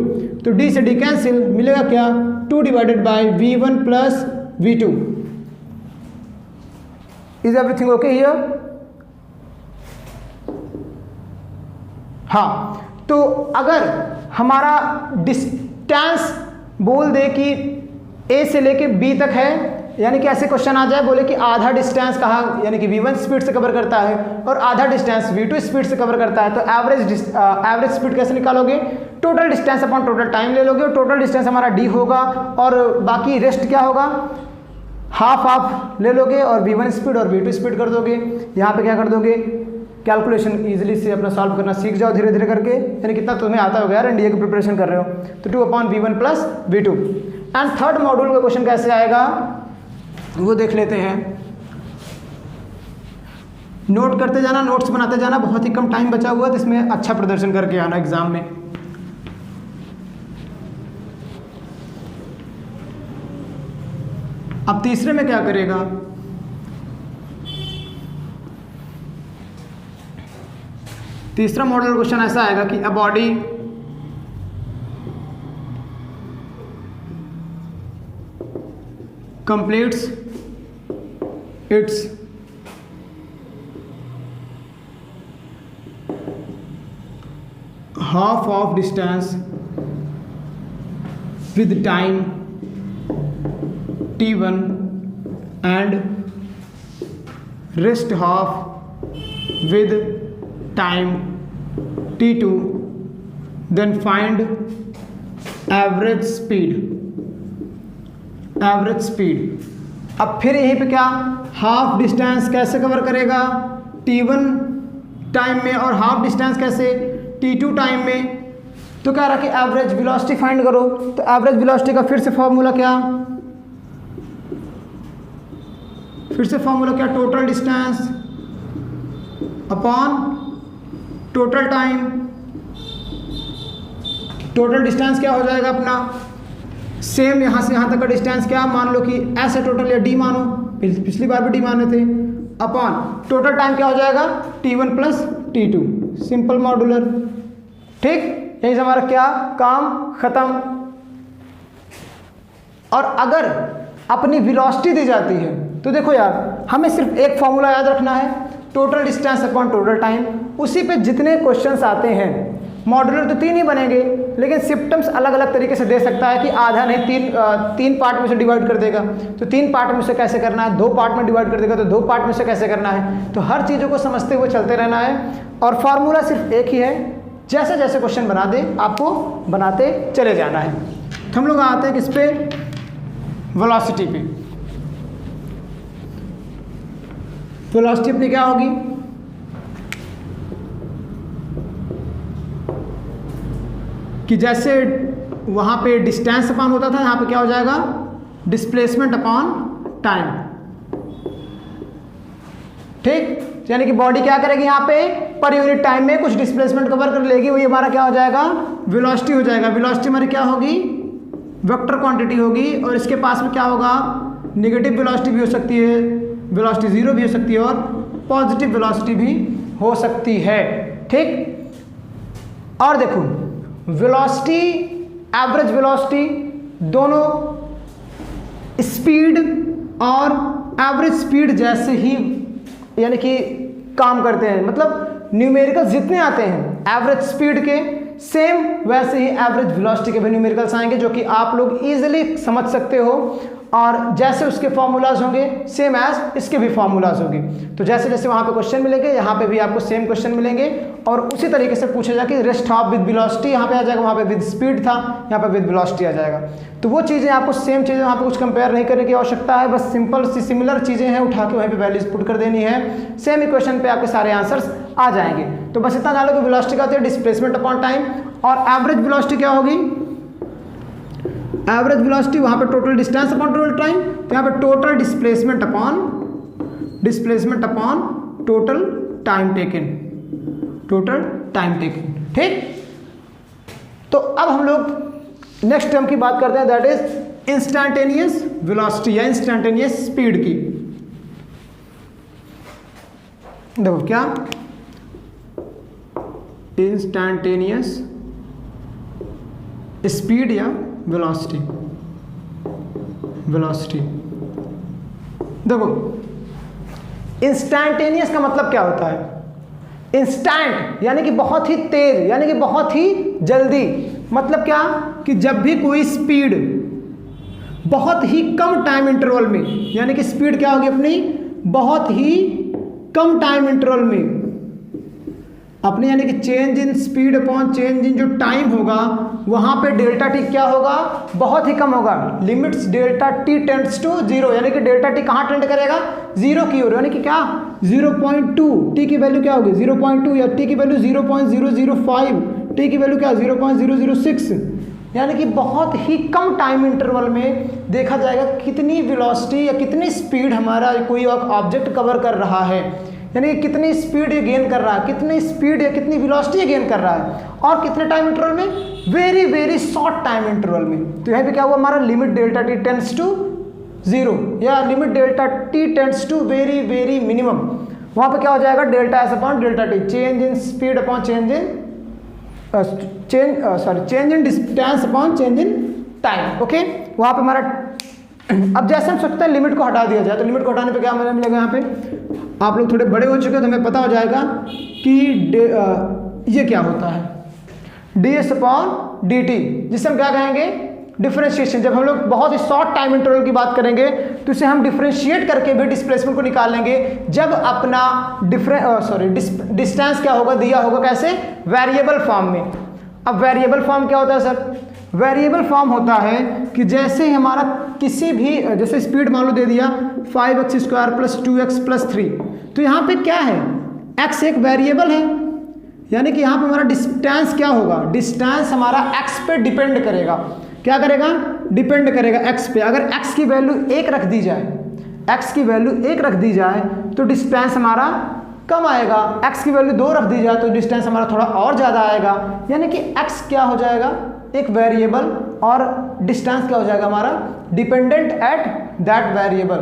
तो d से d कैंसिल, मिलेगा क्या 2 divided by v1 plus v2। Is everything okay here? हाँ, तो अगर हमारा डिस्टेंस बोल दे कि A से लेके B तक है, यानी कि ऐसे क्वेश्चन आ जाए बोले कि आधा डिस्टेंस कहाँ, यानी कि v1 स्पीड से कवर करता है और आधा डिस्टेंस v2 स्पीड से कवर करता है, तो एवरेज स्पीड कैसे निकालोगे, total distance upon total time ले लोगे, और टोटल डिस्टेंस हमारा d होगा और बाकी रेस्ट क्या होगा हाफ हाफ ले लोगे और v1 स्पीड और v2 स्पीड कर दोगे। यहाँ पे क्या कर दोगे कैलकुलेशन इजीली से अपना सॉल्व करना सीख जाओ धीरे धीरे करके, यानी कितना तुम्हें आता होगा यार एनडीए की प्रिपरेशन कर रहे हो। तो 2 upon v1 plus v2। And third module का क्वेश्चन कैसे आएगा वो देख लेते हैं। नोट करते जाना, नोट्स बनाते जाना, बहुत ही कम टाइम बचा हुआ है, तो इसमें अच्छा प्रदर्शन करके आना एग्जाम में। अब तीसरे में क्या करेगा, तीसरा मॉडल क्वेश्चन ऐसा आएगा कि a body completes its half of distance with time t1 and rest half with time t2, then find average speed। Average speed. अब फिर यहीं पे क्या हाफ डिस्टेंस कैसे कवर करेगा t1 टाइम में और हाफ डिस्टेंस कैसे t2 टाइम में। तो कह रहा कि एवरेज वेलोसिटी फाइंड करो। तो एवरेज वेलोसिटी का फिर से फॉर्मूला क्या, total distance upon total time. Total distance क्या हो जाएगा अपना सेम, यहाँ से यहाँ तक का डिस्टेंस क्या मान लो कि ऐसे टोटल या d मानो, पिछली बार भी d माने थे, अपॉन टोटल टाइम क्या हो जाएगा t1 plus t2, simple modular. ठीक, यहीं से हमारा क्या काम खत्म। और अगर अपनी वेलोसिटी दी जाती है तो देखो यार हमें सिर्फ एक फॉर्मूला याद रखना है, total distance upon total time. उसी पे जितने क्वेश्चंस आते हैं, मॉड्यूलर तो 3 ही बनेंगे, लेकिन सिम्टम्स अलग अलग तरीके से दे सकता है कि आधा नहीं तीन पार्ट में से डिवाइड कर देगा, तो 3 पार्ट में से कैसे करना है, 2 पार्ट में डिवाइड कर देगा तो 2 पार्ट में से कैसे करना है। तो हर चीज़ों को समझते हुए चलते रहना है, और फार्मूला सिर्फ एक ही है, जैसे जैसे क्वेश्चन बना दे आपको बनाते चले जाना है। तो हम लोग आते हैं किस पे, वेलोसिटी पे। वेलोसिटी अपनी क्या होगी, कि जैसे वहाँ पे डिस्टेंस अपॉन होता था, यहाँ पे क्या हो जाएगा डिस्प्लेसमेंट अपॉन टाइम। ठीक, यानी कि बॉडी क्या करेगी यहाँ पे पर यूनिट टाइम में कुछ डिस्प्लेसमेंट कवर कर लेगी, वही हमारा क्या हो जाएगा वेलोसिटी हो जाएगा। वेलोसिटी हमारी क्या होगी वेक्टर क्वांटिटी होगी, और इसके पास में क्या होगा नेगेटिव वेलोसिटी भी हो सकती है, वेलोसिटी जीरो भी हो सकती है और पॉजिटिव वेलोसिटी भी हो सकती है। ठीक, और देखो वेलोसिटी एवरेज वेलोसिटी दोनों स्पीड और एवरेज स्पीड जैसे ही यानी कि काम करते हैं, मतलब न्यूमेरिकल जितने आते हैं एवरेज स्पीड के सेम वैसे ही एवरेज वेलोसिटी के भी न्यूमेरिकल्स आएंगे, जो कि आप लोग इजीली समझ सकते हो, और जैसे उसके फॉर्मूलाज होंगे सेम एज इसके भी फॉर्मूलाज होंगे। तो जैसे जैसे वहाँ पे क्वेश्चन मिलेंगे यहाँ पे भी आपको सेम क्वेश्चन मिलेंगे, और उसी तरीके से पूछा जाए कि रेस्ट ऑफ विद वेलोसिटी यहाँ पे आ जाएगा, वहाँ पे विद स्पीड था, यहाँ पे विद वेलोसिटी आ जाएगा। तो वो चीज़ें आपको सेम चीज़ें वहाँ पे कुछ कंपेयर नहीं करने की आवश्यकता है, बस सिंपल सी सिमिलर चीज़ें हैं उठा के वहीं पे वैल्यूज पुट कर देनी है, सेम इक्वेशन पे आपके सारे आंसर्स आ जाएंगे। तो बस इतना जान लो कि वेलोसिटी क्या होती है डिस्प्लेसमेंट अपॉन टाइम, और एवरेज वेलोसिटी क्या होगी एवरेज वेलोसिटी वहाँ पे total distance upon total time, तो यहाँ पे total displacement upon total time taken, total time taken. ठीक, तो अब हम लोग नेक्स्ट टर्म की बात करते हैं, दैट इज इंस्टैंटेनियस वेलोसिटी या इंस्टैंटेनियस स्पीड की। देखो क्या इंस्टैंटेनियस स्पीड या वेलोसिटी, वेलोसिटी देखो इंस्टैंटेनियस का मतलब क्या होता है, इंस्टेंट यानी कि बहुत ही तेज, यानी कि बहुत ही जल्दी, मतलब क्या कि जब भी कोई स्पीड बहुत ही कम टाइम इंटरवल में, यानी कि स्पीड क्या होगी अपनी बहुत ही कम टाइम इंटरवल में अपनी, यानी कि change in speed upon change इन जो टाइम होगा वहां पे डेल्टा टी क्या होगा बहुत ही कम होगा। Limits delta T tends to zero, यानी कि डेल्टा टी कहाँ टेंड करेगा जीरो की ओर, यानी कि क्या 0.2, टी की वैल्यू क्या होगी 0.2, या टी की वैल्यू 0.005, टी की वैल्यू क्या 0.006, यानी कि बहुत ही कम टाइम इंटरवल में देखा जाएगा कितनी वेलोसिटी या कितनी स्पीड हमारा कोई ऑब्जेक्ट कवर कर रहा है, यानी कि कितनी स्पीड ये गेन कर रहा है, कितनी स्पीड या कितनी वेलोसिटी ये गेन कर रहा है, और कितने टाइम इंटरवल में very very short time interval में। तो यहाँ पे क्या हुआ हमारा limit delta T tends to zero, या limit delta T tends to very very minimum, वहाँ पे क्या हो जाएगा delta S upon delta T, change in speed upon change in distance upon change in time. Okay, वहाँ पे हमारा अब जैसे हम सोचते हैं लिमिट को हटा दिया जाए, तो लिमिट को हटाने पे क्या मिलेगा, यहाँ पे आप लोग थोड़े बड़े हो चुके हैं तो हमें पता हो जाएगा कि ये क्या होता है D S upon D T, जिसे हम क्या कहेंगे डिफरेंशिएशन। जब हम लोग बहुत ही शॉर्ट टाइम इंटरवल की बात करेंगे तो इसे हम डिफरेंशिएट करके भी डिस्प्लेसमेंट को निकाल लेंगे, जब अपना डिस्टेंस क्या होगा दिया होगा कैसे वेरिएबल फॉर्म में। अब वेरिएबल फॉर्म क्या होता है सर, वेरिएबल फॉर्म होता है कि जैसे हमारा किसी भी जैसे स्पीड मान लो दे दिया 5x² + 2x + 3, तो यहाँ पे क्या है x एक वेरिएबल है, यानी कि यहाँ पे हमारा डिस्टेंस क्या होगा, डिस्टेंस हमारा x पे डिपेंड करेगा, क्या करेगा डिपेंड करेगा x पे। अगर x की वैल्यू 1 रख दी जाए, x की वैल्यू 1 रख दी जाए तो डिस्टेंस हमारा कम आएगा, x की वैल्यू 2 रख दी जाए तो डिस्टेंस हमारा थोड़ा और ज़्यादा आएगा, यानी कि x क्या हो जाएगा एक वेरिएबल और डिस्टेंस क्या हो जाएगा हमारा डिपेंडेंट एट दैट वेरिएबल,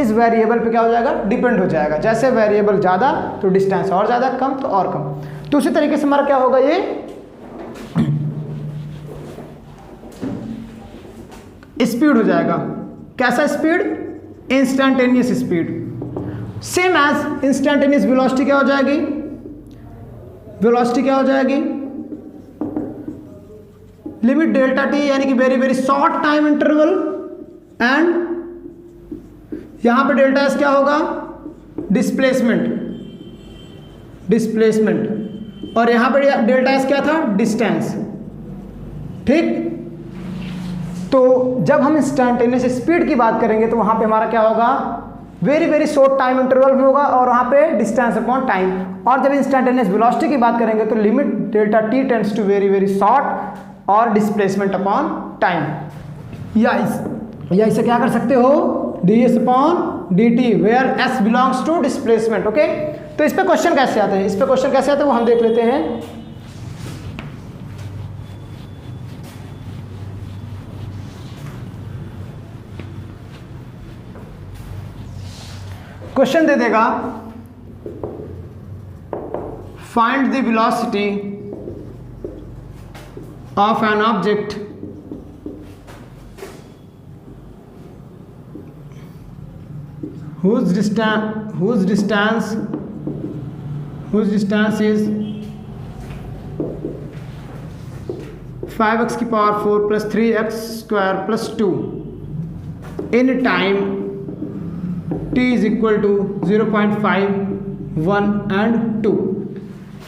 इस वेरिएबल पे क्या हो जाएगा डिपेंड हो जाएगा। जैसे वेरिएबल ज़्यादा तो डिस्टेंस और ज़्यादा, कम तो और कम। तो उसी तरीके से हमारा क्या होगा ये स्पीड हो जाएगा, कैसा speed instantaneous speed, same as instantaneous velocity क्या हो जाएगी, वेलोसिटी क्या हो जाएगी लिमिट डेल्टा टी, यानी कि very very short time interval, and यहां पे डेल्टा एस क्या होगा डिस्प्लेसमेंट, और यहां पे डेल्टा एस क्या था डिस्टेंस। ठीक, तो जब हम इंस्टैंटेनियस स्पीड की बात करेंगे तो वहां पे हमारा क्या होगा very very short time interval में होगा, और वहां पे डिस्टेंस अपॉन टाइम। और जब इंस्टैंटेनियस वेलोसिटी की बात करेंगे तो limit delta T tends to very very short और डिस्प्लेसमेंट अपॉन टाइम, या इसे क्या कर सकते हो D S upon dt where s belongs to displacement. Okay, तो इस पे क्वेश्चन कैसे आते हैं, इस पे क्वेश्चन कैसे आते हैं वो हम देख लेते हैं। क्वेश्चन दे देगा find the velocity of an object whose distance is 5x की power 4 plus 3x square plus 2 in time t is equal to 0.5, 1 and 2।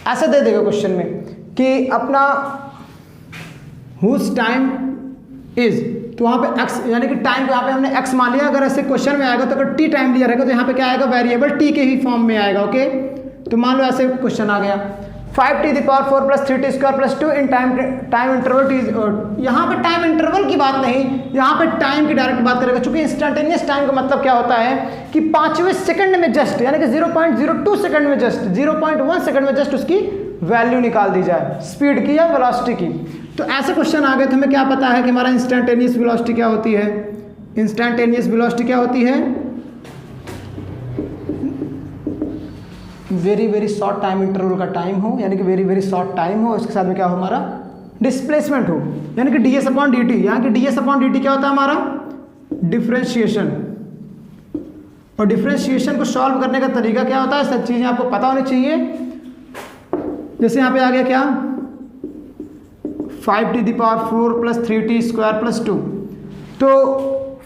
ऐसा दे देगा क्वेश्चन में कि अपना whose टाइम इज, तो वहाँ पे x यानी कि टाइम को यहाँ पे हमने x मान लिया। अगर ऐसे क्वेश्चन में आएगा तो अगर t टाइम लिया रहेगा तो यहाँ पे क्या आएगा, वेरिएबल t के ही फॉर्म में आएगा। ओके, तो मान लो ऐसे क्वेश्चन आ गया 5t the power 4 plus 3t square plus 2 in time interval t। यहाँ पे टाइम इंटरवल की बात नहीं, यहाँ पे टाइम की डायरेक्ट बात करेगा। चूंकि इंस्टेंटेनियस टाइम का मतलब क्या होता है कि 5वें सेकंड में जस्ट, यानी कि 0.02 सेकंड में जस्ट, 0.1 सेकंड में जस्ट उसकी वैल्यू निकाल दी जाए, स्पीड की या वेलोसिटी की। तो ऐसे क्वेश्चन आ गए तो हमें क्या पता है कि हमारा इंस्टेंटेनियस वेलोसिटी क्या होती है। इंस्टेंटेनियस वेलोसिटी क्या होती है, वेरी शॉर्ट टाइम इंटरवल का टाइम हो, यानी कि वेरी शॉर्ट टाइम हो, उसके साथ में क्या हो, हमारा डिस्प्लेसमेंट हो, यानी कि ds अपॉन dt। यहाँ की ds अपॉन dt क्या होता है, हमारा डिफरेंशिएशन। और डिफरेंशिएशन को सॉल्व करने का तरीका क्या होता है, सब चीज़ें आपको पता होनी चाहिए। जैसे यहाँ पे आ गया क्या, 5t the power 4 plus 3t square plus 2, तो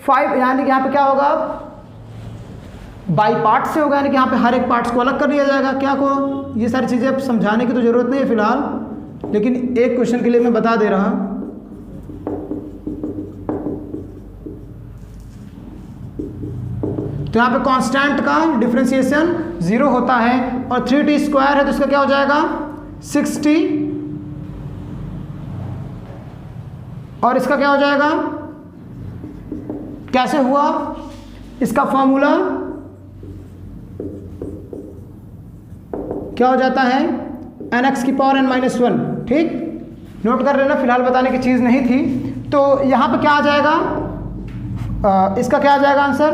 5 यानी कि यहाँ पे क्या होगा, बाई पार्ट से होगा, यानी कि यहाँ पे हर एक पार्ट्स को अलग कर लिया जाएगा। क्या को, ये सारी चीज़ें अब समझाने की तो ज़रूरत नहीं है फिलहाल, लेकिन एक क्वेश्चन के लिए मैं बता दे रहा। तो यहाँ पे कांस्टेंट का डिफरेंशिएशन 0 होता है और 3t स्क्वायर है तो इसका क्या हो जाएगा 6t, और इसका क्या हो जाएगा, कैसे हुआ, इसका फॉर्मूला क्या हो जाता है, nx की पावर n-1। ठीक, नोट कर लेना, फिलहाल बताने की चीज़ नहीं थी। तो यहाँ पे क्या आ जाएगा, इसका क्या आ जाएगा answer,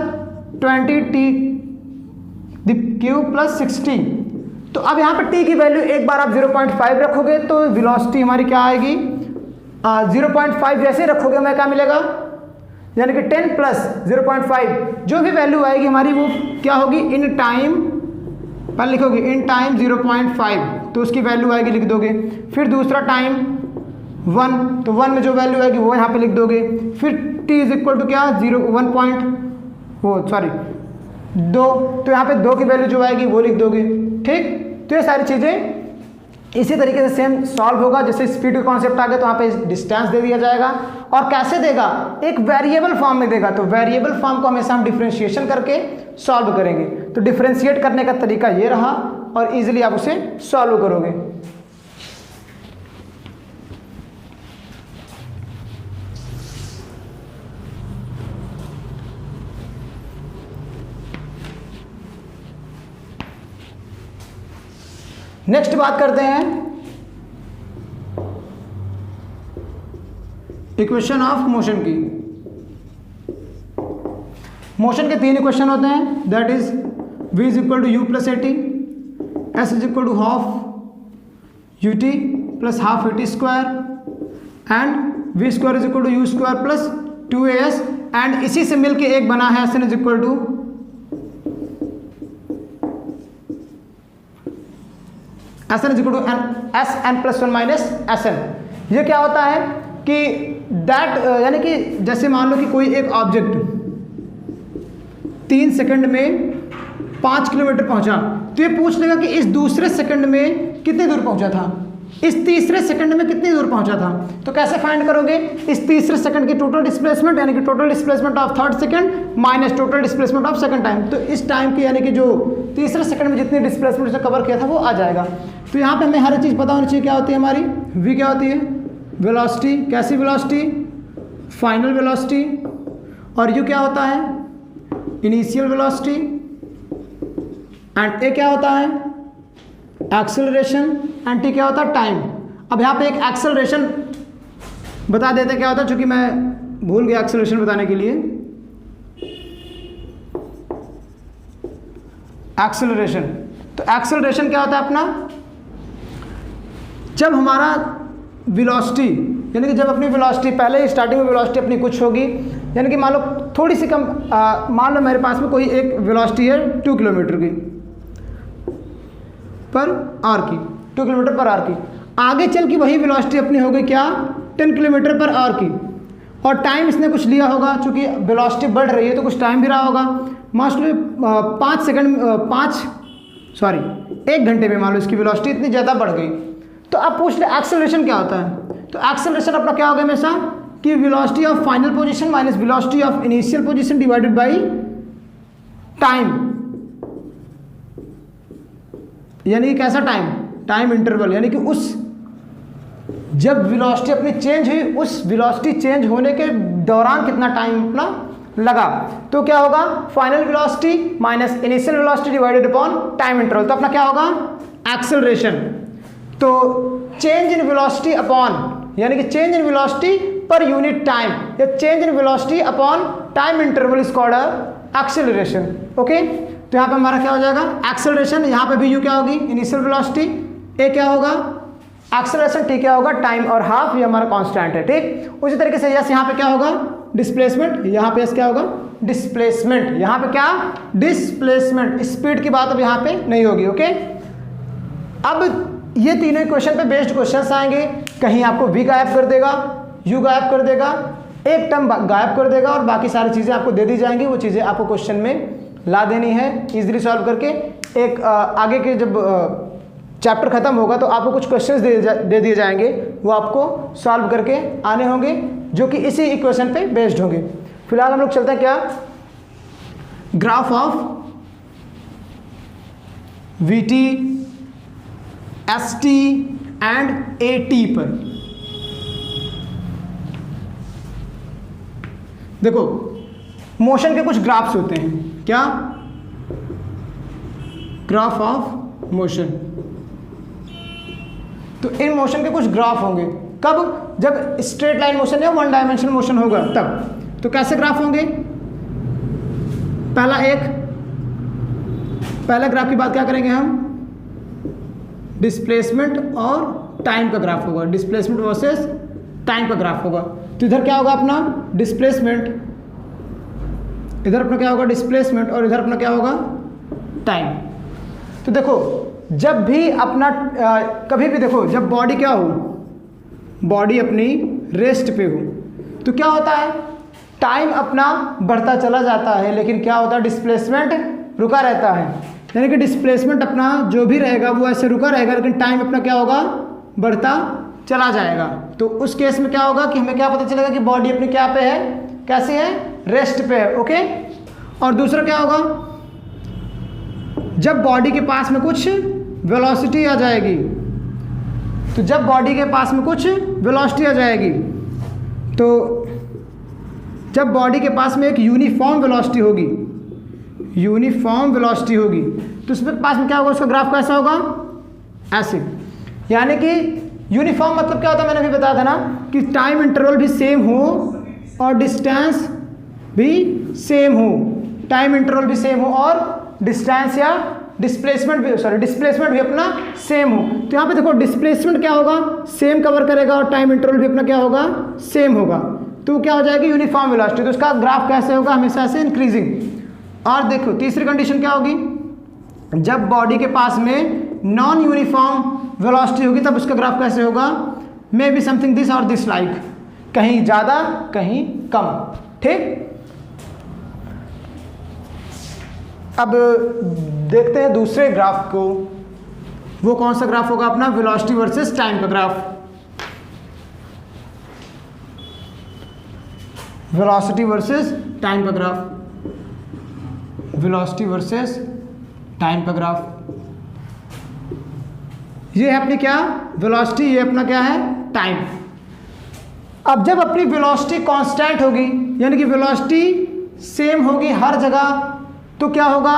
20t the cube plus 60। तो अब यहाँ पे t की वैल्यू एक बार आप 0.5 रखोगे तो वेलोसिटी हमारी क्या आएगी, 0.5 जैसे रखोगे हमें क्या मिलेगा, यानी कि 10 प्लस 0.5 जो भी वैल्यू आएगी हमारी वो क्या होगी, इन टाइम, पहले लिखोगे इन टाइम 0.5 तो उसकी वैल्यू आएगी, लिख दोगे। फिर दूसरा टाइम 1, तो 1 में जो वैल्यू आएगी वो यहाँ पे लिख दोगे। फिर t इज इक्वल टू क्या, 2, तो यहाँ पे 2 की वैल्यू जो आएगी वो लिख दोगे। ठीक, तो ये सारी चीज़ें इसी तरीके से सेम सॉल्व होगा। जैसे स्पीड का कॉन्सेप्ट आ गया तो यहाँ पे डिस्टेंस दे दिया जाएगा, और कैसे देगा, एक वेरिएबल फॉर्म में देगा। तो वेरिएबल फॉर्म को हमेशा हम डिफरेंशिएशन करके सॉल्व करेंगे। तो डिफरेंशिएट करने का तरीका ये रहा और इजीली आप उसे सॉल्व करोगे। नेक्स्ट बात करते हैं इक्वेशन ऑफ मोशन की। मोशन के 3 इक्वेशन होते हैं, that is v is equal to U plus A T, S is equal to half U T plus half A T square, and V square is equal to U square plus 2as, and इसी से मिलके एक बना है S N is equal to S N is equal to S N plus 1 minus S N. ये क्या होता है कि दैट यानी कि जैसे मान लो कि कोई एक ऑब्जेक्ट 3 सेकंड में 5 किलोमीटर पहुंचा, तो ये पूछ लेगा कि इस दूसरे सेकंड में कितनी दूर पहुंचा था, इस तीसरे सेकंड में कितनी दूर पहुंचा था। तो कैसे फाइंड करोगे, इस तीसरे सेकंड की टोटल डिस्प्लेसमेंट यानी कि total displacement of third second minus total displacement of second time. तो इस टाइम की यानी कि जो तीसरे सेकंड में जितनी डिस्प्लेसमेंट से कवर किया था वो आ जाएगा। तो यहाँ पे हमें हर चीज़ पता होनी चाहिए, क्या होती है हमारी v क्या होती है, वेलोसिटी, कैसी वेलोसिटी, फाइनल वेलोसिटी, और u क्या होता है, इनिशियल वेलोसिटी एंड ए क्या होता है एक्सेलरेशन एंड टी क्या होता है टाइम। अब यहाँ पे एक एक्सेलरेशन बता देते क्या होता है, चूंकि मैं भूल गया एक्सेलरेशन बताने के लिए। एक्सेलरेशन, तो एक्सेलरेशन क्या होता है अपना, जब हमारा वेलोसिटी यानी कि जब अपनी वेलोसिटी पहले ही स्टार्टिंग में वेलोसिटी अपनी कुछ होगी, यानी कि मान लो थोड़ी सी कम, मान लो मेरे पास में कोई एक वेलोसिटी है 2 किलोमीटर की पर आवर की, 2 किलोमीटर पर आवर की। आगे चल के वही वेलोसिटी अपनी हो गई क्या 10 किलोमीटर पर आवर की, और टाइम इसने कुछ लिया होगा, चूंकि वेलोसिटी बढ़ रही है तो कुछ टाइम भी रहा होगा। मान लो 1 घंटे में मान लो इसकी वेलोसिटी इतनी ज़्यादा बढ़ गई। तो आप पूछ ले एक्सेलरेशन क्या होता है, तो एक्सेलरेशन अपना क्या होगा हमेशा कि velocity of final position minus velocity of initial position divided by time, यानी कि कैसा टाइम इंटरवल, यानी कि उस जब वेलोसिटी अपनी चेंज हुई उस वेलोसिटी चेंज होने के दौरान कितना टाइम अपना लगा, तो क्या होगा final velocity minus initial velocity divided upon time interval, तो अपना क्या होगा एक्सेलरेशन। तो चेंज इन वेलोसिटी अपॉन यानी कि change in velocity per unit time या change in velocity upon time interval is called acceleration. Okay, तो यहाँ पे हमारा क्या हो जाएगा एक्सेलरेशन, यहाँ पे भी यू क्या होगी इनिशियल वेलोसिटी, ए क्या होगा एक्सेलरेशन, टी क्या होगा टाइम, और हाफ ये हमारा कांस्टेंट है। ठीक, उसी तरीके से यस यहाँ पे क्या होगा डिस्प्लेसमेंट, यहाँ पे यस क्या होगा डिस्प्लेसमेंट, यहाँ पे क्या डिस्प्लेसमेंट, स्पीड की बात अब यहाँ पे नहीं होगी। ओके, अब ये तीनों क्वेश्चन पे बेस्ड क्वेश्चंस आएंगे, कहीं आपको वी गायब कर देगा, यू गायब कर देगा, एक टर्म गायब कर देगा और बाकी सारी चीज़ें आपको दे दी जाएंगी, वो चीज़ें आपको क्वेश्चन में ला देनी है इजीली सॉल्व करके। एक आगे के जब चैप्टर खत्म होगा तो आपको कुछ क्वेश्चंस दे दिए जाएंगे, वो आपको सॉल्व करके आने होंगे जो कि इसी इक्वेशन पे बेस्ड होंगे। फिलहाल हम लोग चलते हैं क्या graph of we T S T and A T पर। देखो मोशन के कुछ ग्राफ्स होते हैं, क्या ग्राफ ऑफ मोशन, तो इन मोशन के कुछ ग्राफ होंगे, कब जब स्ट्रेट लाइन मोशन या 1 डायमेंशनल मोशन होगा तब। तो कैसे ग्राफ होंगे, पहला ग्राफ की बात क्या करेंगे हम डिस्प्लेसमेंट और टाइम का ग्राफ होगा, डिस्प्लेसमेंट वर्सेस टाइम का ग्राफ होगा। तो इधर क्या होगा अपना डिस्प्लेसमेंट, इधर अपना क्या होगा डिस्प्लेसमेंट और इधर अपना क्या होगा टाइम। तो देखो जब भी अपना कभी भी देखो जब बॉडी क्या हो, बॉडी अपनी रेस्ट पे हो तो क्या होता है टाइम अपना बढ़ता चला जाता है, लेकिन क्या होता है डिस्प्लेसमेंट रुका रहता है, यानी कि डिस्प्लेसमेंट अपना जो भी रहेगा वो ऐसे रुका रहेगा, लेकिन टाइम अपना क्या होगा बढ़ता चला जाएगा। तो उस केस में क्या होगा कि हमें क्या पता चलेगा कि बॉडी अपनी क्या पे है, कैसी है रेस्ट पे है। ओके, और दूसरा क्या होगा जब बॉडी के पास में कुछ वेलोसिटी आ जाएगी, तो जब बॉडी के पास में कुछ वेलोसिटी आ जाएगी, तो जब बॉडी के पास में एक यूनिफॉर्म वेलोसिटी होगी, यूनिफॉर्म वेलोसिटी होगी, तो उसके पास में क्या होगा, उसका ग्राफ कैसा होगा ऐसे, यानी कि यूनिफॉर्म मतलब क्या होता है मैंने अभी बताया था ना कि टाइम इंटरवल भी सेम हो और डिस्टेंस भी सेम हो, टाइम इंटरवल भी सेम हो और डिस्टेंस या डिस्प्लेसमेंट भी अपना सेम हो। तो यहाँ पे देखो डिस्प्लेसमेंट क्या होगा सेम कवर करेगा और टाइम इंटरवल भी अपना क्या होगा सेम होगा, तो क्या हो जाएगी यूनिफॉर्म वेलोसिटी, तो उसका ग्राफ कैसे होगा हमेशा से इंक्रीजिंग। और देखो तीसरी कंडीशन क्या होगी, जब बॉडी के पास में नॉन यूनिफॉर्म वेलोसिटी होगी तब उसका ग्राफ कैसे होगा, मे बी समथिंग दिस और दिस लाइक, कहीं ज़्यादा कहीं कम। ठीक, अब देखते हैं दूसरे ग्राफ को, वो कौन सा ग्राफ होगा अपना वेलोसिटी वर्सेस टाइम का ग्राफ। वेलोसिटी वर्सेस टाइम का ग्राफ, वेलोसिटी वर्सेस टाइम का ग्राफ, ये है अपनी क्या वेलोसिटी, ये अपना क्या है टाइम। अब जब अपनी वेलोसिटी कांस्टेंट होगी, यानी कि वेलोसिटी सेम होगी हर जगह, तो क्या होगा,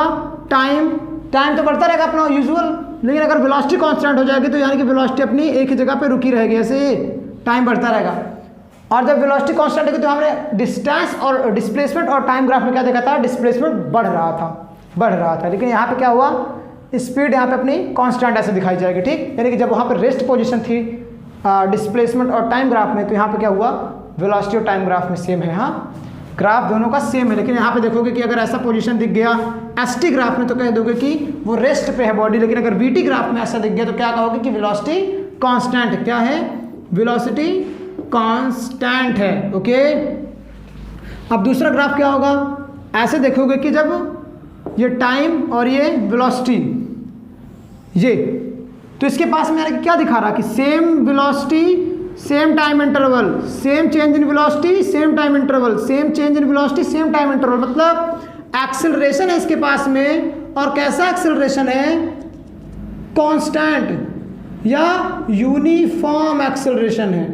टाइम तो बढ़ता रहेगा अपना यूजुअल। लेकिन अगर वेलोसिटी कांस्टेंट हो जाएगी तो यानी कि वेलोसिटी अपनी एक ही जगह पे रुकी रहेगी, ऐसे टाइम बढ़ता रहेगा। और जब वेलोसिटी कांस्टेंट होगी तो हमने डिस्टेंस और डिस्प्लेसमेंट और टाइम ग्राफ में क्या देखा था, डिस्प्लेसमेंट बढ़ रहा था। लेकिन यहाँ पे क्या हुआ, स्पीड यहाँ पे अपनी कांस्टेंट ऐसे दिखाई जाएगी, ठीक। यानी कि जब वहाँ पे रेस्ट पोजीशन थी डिस्प्लेसमेंट और टाइम ग्राफ में, तो यहाँ पे क्या हुआ, वेलोसिटी और टाइम ग्राफ में सेम है। हाँ, ग्राफ दोनों का सेम है। लेकिन यहाँ पे देखोगे कि अगर ऐसा पोजीशन दिख गया एसटी ग्राफ में तो कह दोगे कि वो रेस्ट पे है बॉडी, लेकिन अगर वीटी ग्राफ में ऐसा दिख गया तो क्या कहोगे कि वेलोसिटी कांस्टेंट, क्या है, वेलोसिटी कांस्टेंट है। ओके, अब दूसरा ग्राफ क्या होगा, ऐसे देखोगे कि जब ये टाइम और ये वेलोसिटी, ये तो इसके पास में क्या दिखा रहा कि same velocity same time interval, same change in velocity same time interval, same change in velocity same time interval, मतलब एक्सेलरेशन है इसके पास में। और कैसा एक्सेलरेशन है, कांस्टेंट या यूनिफॉर्म एक्सेलरेशन है,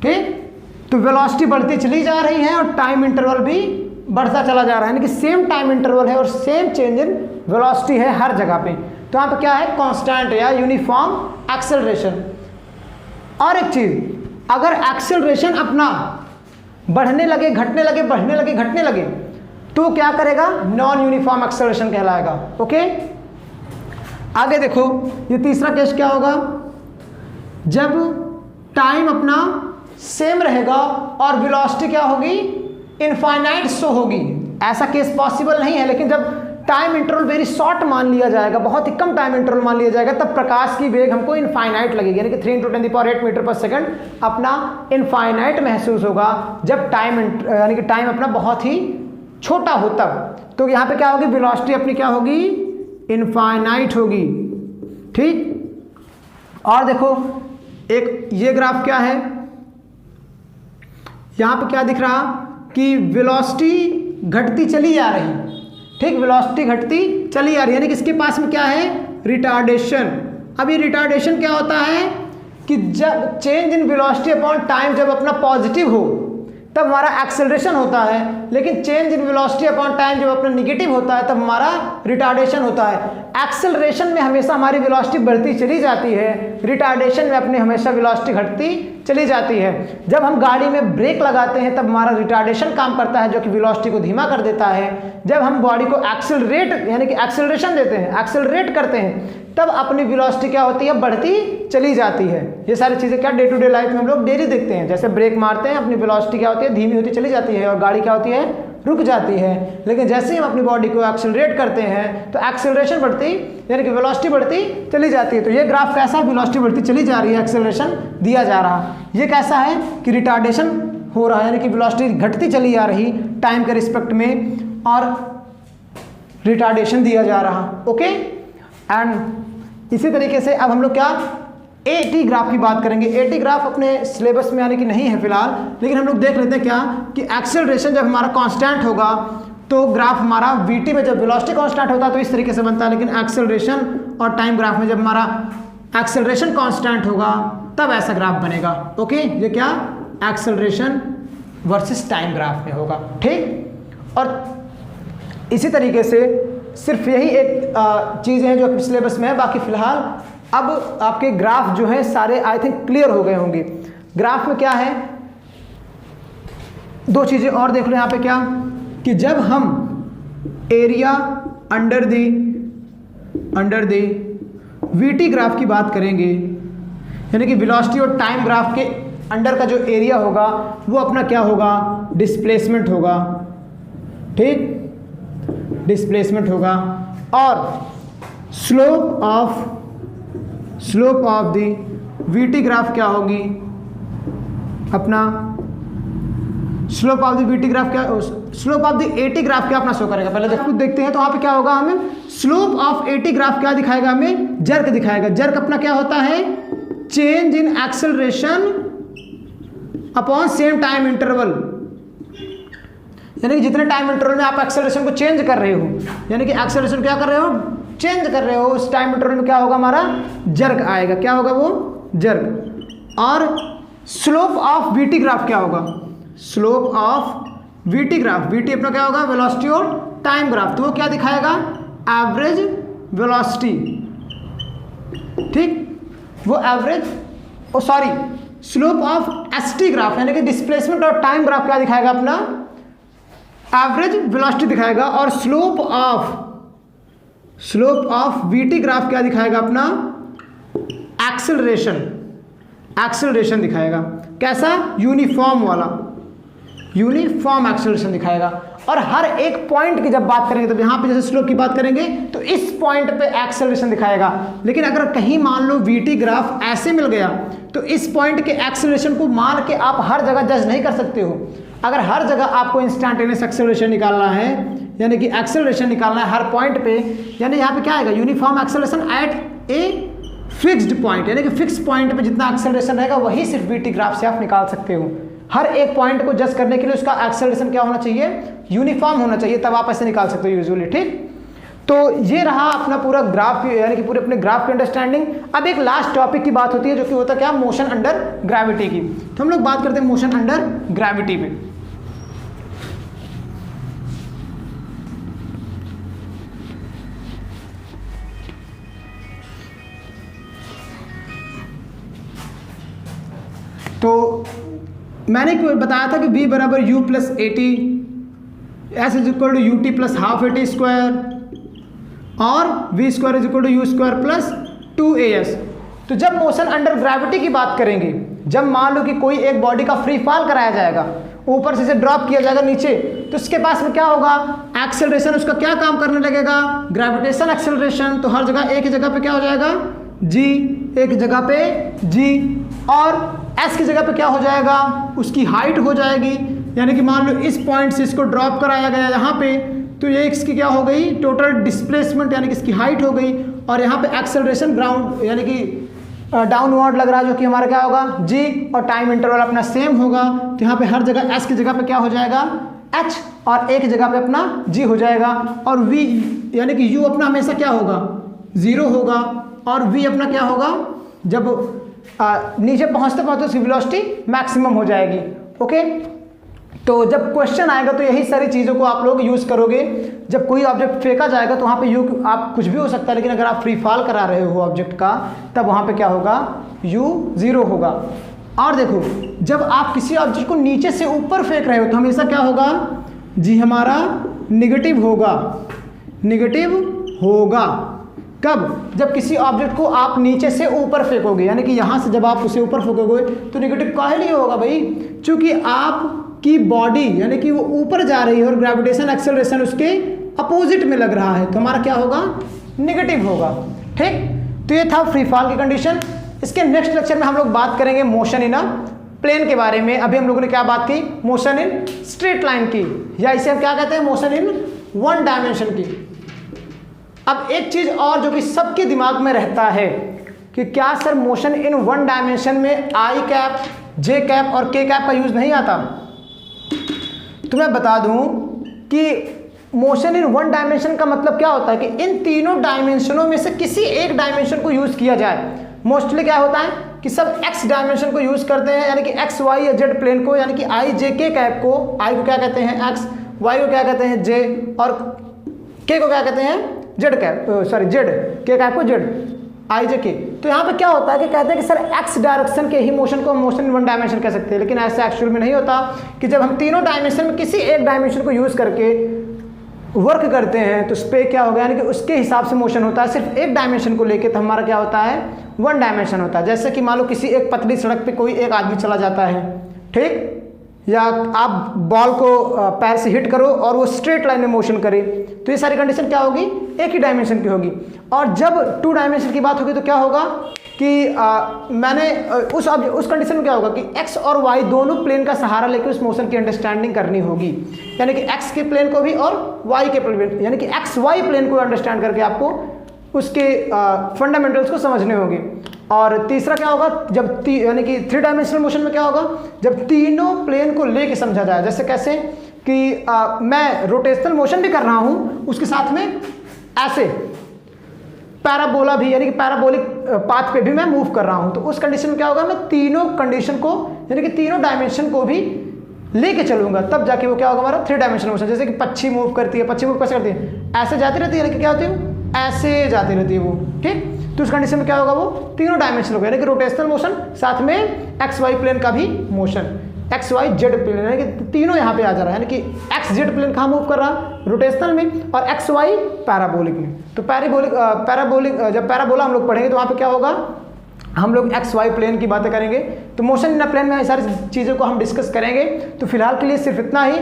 ठीक। तो वेलोसिटी बढ़ती चली जा रही है और टाइम इंटरवल भी बढ़ता चला जा रहा है, यानी कि सेम टाइम इंटरवल है और सेम चेंज इन वेलोसिटी है हर जगह पे। तो यहाँ पे क्या है, कांस्टेंट या यूनिफॉर्म एक्सेलरेशन। और एक चीज, अगर एक्सेलरेशन अपना बढ़ने लगे, घटने लगे, बढ़ने लगे, घटने लगे, तो क्या करेगा, नॉन यूनिफॉर्म एक्सेलरेशन कहलाएगा। ओके, आगे देखो, ये तीसरा केस क्या होगा, जब टाइम अपना सेम रहेगा और वेलोसिटी क्या होगी, इनफाइनाइट शो होगी। ऐसा केस पॉसिबल नहीं है, लेकिन जब टाइम इंटरवल वेरी शॉर्ट मान लिया जाएगा, बहुत ही कम टाइम इंटरवल मान लिया जाएगा, तब प्रकाश की वेग हमको इनफाइनाइट लगेगी, यानी कि 3 × 10⁸ मीटर पर सेकंड अपना इनफाइनाइट महसूस होगा जब टाइम यानी कि टाइम अपना बहुत ही छोटा हो तब। तो यहाँ पे क्या होगी, वेलोसिटी अपनी क्या होगी, इनफाइनाइट होगी, ठीक। और देखो, एक ये ग्राफ क्या है, यहाँ पे क्या दिख रहा कि वेलोसिटी घटती चली जा रही, ठीक, वेलोसिटी घटती चली आ रही है, यानी कि इसके पास में क्या है, रिटार्डेशन। अब ये रिटार्डेशन क्या होता है कि जब change in velocity upon time जब अपना पॉजिटिव हो तब हमारा एक्सेलरेशन होता है, लेकिन change in velocity upon time जब अपना निगेटिव होता है तब हमारा रिटार्डेशन होता है। एक्सेलरेशन में हमेशा हमारी वेलोसिटी बढ़ती चली जाती है, रिटार्डेशन में अपनी हमेशा वेलोसिटी घटती चली जाती है। जब हम गाड़ी में ब्रेक लगाते हैं तब हमारा रिटार्डेशन काम करता है, जो कि वेलोसिटी को धीमा कर देता है। जब हम बॉडी को एक्सेलरेट यानी कि एक्सेलरेशन देते हैं, एक्सेलरेट करते हैं, तब अपनी वेलोसिटी क्या होती है, बढ़ती चली जाती है। ये सारी चीज़ें क्या डे टू डे लाइफ में हम लोग डेली देखते हैं, जैसे ब्रेक मारते हैं अपनी वेलोसिटी क्या होती है, धीमी होती चली जाती है और गाड़ी क्या होती है, रुक जाती है। लेकिन जैसे ही हम अपनी बॉडी को एक्सेलरेट करते हैं तो एक्सेलरेशन बढ़ती यानी कि वेलोसिटी बढ़ती चली जाती है। तो ये ग्राफ कैसा, वेलोसिटी बढ़ती चली जा रही है, एक्सेलरेशन दिया जा रहा। ये कैसा है कि रिटार्डेशन हो रहा है, यानी कि वेलोसिटी घटती चली आ रही टाइम के रिस्पेक्ट में और रिटार्डेशन दिया जा रहा। ओके, एंड इसी तरीके से अब हम लोग क्या एटी ग्राफ की बात करेंगे। एटी ग्राफ अपने सिलेबस में यानी कि नहीं है फिलहाल, लेकिन हम लोग देख लेते हैं क्या कि एक्सेलरेशन जब हमारा कांस्टेंट होगा तो ग्राफ हमारा वीटी में जब वेलोसिटी कांस्टेंट होता है तो इस तरीके से बनता है, लेकिन एक्सेलरेशन और टाइम ग्राफ में जब हमारा एक्सेलरेशन कांस्टेंट होगा तब ऐसा ग्राफ बनेगा। ओके, ये क्या एक्सेलरेशन वर्सेस टाइम ग्राफ में होगा, ठीक। और इसी तरीके से सिर्फ यही एक चीज़ें हैं जो सिलेबस में है, बाकी फिलहाल अब आपके ग्राफ जो हैं सारे आई थिंक क्लियर हो गए होंगे। ग्राफ में क्या है, दो चीज़ें और देख लो यहाँ पे क्या कि जब हम area under the VT graph की बात करेंगे, यानी कि वेलोसिटी और टाइम ग्राफ के अंडर का जो एरिया होगा वो अपना क्या होगा, डिस्प्लेसमेंट होगा, ठीक, डिस्प्लेसमेंट होगा। और slope of the VT graph क्या होगी, अपना slope of the VT graph क्या, slope of the AT graph क्या अपना शो करेगा। पहले खुद देखते हैं तो वहाँ पे क्या होगा, हमें स्लोप ऑफ एटी ग्राफ क्या दिखाएगा, हमें जर्क दिखाएगा। जर्क अपना क्या होता है, change in acceleration upon same time interval, यानी कि जितने टाइम इंटरवल में आप एक्सेलरेशन को चेंज कर रहे हो, यानी कि एक्सेलरेशन क्या कर रहे हो, चेंज कर रहे हो, उस टाइम इंटरवल में क्या होगा, हमारा जर्क आएगा। क्या होगा वो, जर्क। और स्लोप ऑफ वीटी ग्राफ क्या होगा, slope of VT graph, VT अपना क्या होगा, वेलोसिटी और टाइम ग्राफ, तो वो क्या दिखाएगा, एवरेज वेलोसिटी, ठीक, वो average slope of ST graph यानी कि डिस्प्लेसमेंट और टाइम ग्राफ क्या दिखाएगा, अपना एवरेज वेलोसिटी दिखाएगा, और स्लोप ऑफ वीटी ग्राफ क्या दिखाएगा, अपना एक्सेलरेशन दिखाएगा, कैसा, यूनिफॉर्म वाला, यूनिफॉर्म एक्सेलरेशन दिखाएगा। और हर एक पॉइंट की जब बात करेंगे तो यहाँ पे जैसे स्लोप की बात करेंगे तो इस पॉइंट पे एक्सेलरेशन दिखाएगा, लेकिन अगर कहीं मान लो वीटी ग्राफ ऐसे मिल गया तो इस पॉइंट के एक्सेलरेशन को मान के आप हर जगह जज नहीं कर सकते हो। अगर हर जगह आपको इंस्टेंटेनियस एक्सेलरेशन निकालना है यानी कि एक्सेलरेशन निकालना है हर पॉइंट पे, यानी यहाँ पे क्या आएगा, uniform acceleration at a fixed point, यानी कि फिक्स पॉइंट पे जितना एक्सेलरेशन रहेगा वही सिर्फ वीटी ग्राफ से आप निकाल सकते हो। हर एक पॉइंट को जज करने के लिए उसका एक्सेलरेशन क्या होना चाहिए, यूनिफॉर्म होना चाहिए, तब आप ऐसे निकाल सकते हो यूजुअली, ठीक। तो ये रहा अपना पूरा ग्राफ यानी कि पूरे अपने ग्राफ की अंडरस्टैंडिंग। अब एक लास्ट टॉपिक की बात होती है जो कि होता क्या, मोशन अंडर ग्रेविटी की। तो हम लोग बात करते हैं मोशन अंडर ग्रेविटी में। तो मैंने बताया था कि v बराबर u plus A T, S is equal to U T plus half A T square, और v square is equal to U square plus 2as। तो जब मोशन अंडर ग्रेविटी की बात करेंगे, जब मान लो कि कोई एक बॉडी का फ्री फॉल कराया जाएगा, ऊपर से इसे ड्रॉप किया जाएगा नीचे, तो उसके पास में क्या होगा, एक्सेलरेशन उसका क्या काम करने लगेगा, ग्रेविटेशन एक्सेलरेशन। तो हर जगह एक ही जगह पे क्या हो जाएगा, g, एक जगह पे g, और s की जगह पे क्या हो जाएगा, उसकी हाइट हो जाएगी। यानी कि मान लो इस पॉइंट से इसको ड्रॉप कराया गया यहाँ पे, तो ये इसकी क्या हो गई, टोटल डिस्प्लेसमेंट यानी कि इसकी हाइट हो गई, और यहाँ पे एक्सेलरेशन ग्राउंड यानी कि डाउनवर्ड लग रहा है, जो कि हमारा क्या होगा, g, और टाइम इंटरवल अपना सेम होगा। तो यहाँ पे हर जगह s की जगह पे क्या हो जाएगा, h, और एक जगह पे अपना g हो जाएगा, और v यानी कि u अपना हमेशा क्या होगा, 0 होगा, और v अपना क्या होगा, जब नीचे पहुंचते पहुंचते उसकी वेलोसिटी मैक्सिमम हो जाएगी। ओके, तो जब क्वेश्चन आएगा तो यही सारी चीज़ों को आप लोग यूज़ करोगे। जब कोई ऑब्जेक्ट फेंका जाएगा तो वहाँ पे यू आप कुछ भी हो सकता है, लेकिन अगर आप फ्री फॉल करा रहे हो ऑब्जेक्ट का, तब वहाँ पे क्या होगा, u 0 होगा। और देखो, जब आप किसी ऑब्जेक्ट को नीचे से ऊपर फेंक रहे हो तो हमेशा क्या होगा, जी हमारा निगेटिव होगा। कब, जब किसी ऑब्जेक्ट को आप नीचे से ऊपर फेंकोगे, यानी कि यहाँ से जब आप उसे ऊपर फेंकोगे तो निगेटिव काहे लिए होगा भाई, चूंकि आपकी बॉडी यानी कि वो ऊपर जा रही है और ग्रेविटेशन एक्सेलरेशन उसके अपोजिट में लग रहा है, तो हमारा क्या होगा, निगेटिव होगा। ठीक, तो ये था फ्री फॉल की कंडीशन। इसके नेक्स्ट लेक्चर में हम लोग बात करेंगे मोशन इन अ प्लेन के बारे में। अभी हम लोगों ने क्या बात की, मोशन इन स्ट्रेट लाइन की, या इसे हम क्या कहते हैं, मोशन इन वन डायमेंशन की। अब एक चीज और जो कि सबके दिमाग में रहता है कि क्या sir motion in one dimension में आई कैप, जे कैप और के कैप का यूज नहीं आता। तो मैं बता दूं कि मोशन इन वन डायमेंशन का मतलब क्या होता है कि इन तीनों डायमेंशनों में से किसी एक डायमेंशन को यूज किया जाए। मोस्टली क्या होता है कि सब एक्स डायमेंशन को यूज करते हैं, यानी कि एक्स वाई या जेड प्लेन को, यानी कि आई जे के कैप को, आई को क्या कहते हैं एक्स, वाई को क्या कहते हैं जे, और के को क्या कहते हैं जेड कैप, सॉरी जेड, के कैप को जेड, आई जे के। तो यहाँ पे क्या होता है कि कहते हैं कि सर एक्स डायरेक्शन के ही मोशन को मोशन इन वन डायमेंशन कह सकते हैं, लेकिन ऐसा एक्चुअल में नहीं होता कि जब हम तीनों डायमेंशन में किसी एक डायमेंशन को यूज करके वर्क करते हैं तो उस पर क्या होगा, यानी कि उसके हिसाब से मोशन होता है। सिर्फ एक डायमेंशन को लेके तो हमारा क्या होता है, वन डायमेंशन होता है। जैसे कि मान लो किसी एक पतली सड़क पे कोई एक आदमी चला जाता है, ठीक, या आप बॉल को पैर से हिट करो और वो स्ट्रेट लाइन में मोशन करे, तो ये सारी कंडीशन क्या होगी, एक ही डायमेंशन की होगी। और जब टू डायमेंशन की बात होगी तो क्या होगा कि मैंने उस कंडीशन में क्या होगा कि एक्स और वाई दोनों प्लेन का सहारा लेकर उस मोशन की अंडरस्टैंडिंग करनी होगी, यानी कि एक्स के प्लेन को भी और वाई के प्लेन, यानी कि एक्स वाई प्लेन को अंडरस्टैंड करके आपको उसके फंडामेंटल्स को समझने होंगे। और तीसरा क्या होगा, जब यानी कि थ्री डायमेंशनल मोशन में क्या होगा, जब तीनों प्लेन को लेके समझा जाए। जैसे कैसे कि मैं रोटेशनल मोशन भी कर रहा हूँ, उसके साथ में ऐसे पैराबोला भी, यानी कि पैराबोलिक पाथ पे भी मैं मूव कर रहा हूँ, तो उस कंडीशन में क्या होगा, मैं तीनों कंडीशन को यानी कि तीनों डायमेंशन को भी लेके चलूंगा तब जाके वो क्या होगा हमारा 3 डायमेंशनल मोशन। जैसे कि पक्षी मूव करती है, पक्षी मूव कैसे करती है, ऐसे जाती रहती है, क्या होती है, ऐसे जाती रहती है वो, ठीक। तो उस कंडीशन में क्या होगा, वो तीनों डायमेंशनल होगा, यानी कि रोटेशनल मोशन साथ में एक्स वाई प्लेन का भी motion, X Y Z plane, यानी कि तीनों यहाँ पे आ जा रहा है, यानी कि एक्स जेड प्लेन कहाँ मूव कर रहा है, रोटेशनल में, और एक्स वाई पैराबोलिक में। तो पैराबोलिक जब पैराबोला हम लोग पढ़ेंगे तो वहाँ पे क्या होगा, हम लोग एक्स वाई प्लेन की बातें करेंगे। तो मोशन इन अ प्लेन में सारी चीज़ों को हम डिस्कस करेंगे। तो फिलहाल के लिए सिर्फ इतना ही,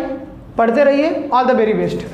पढ़ते रहिए। All the very best.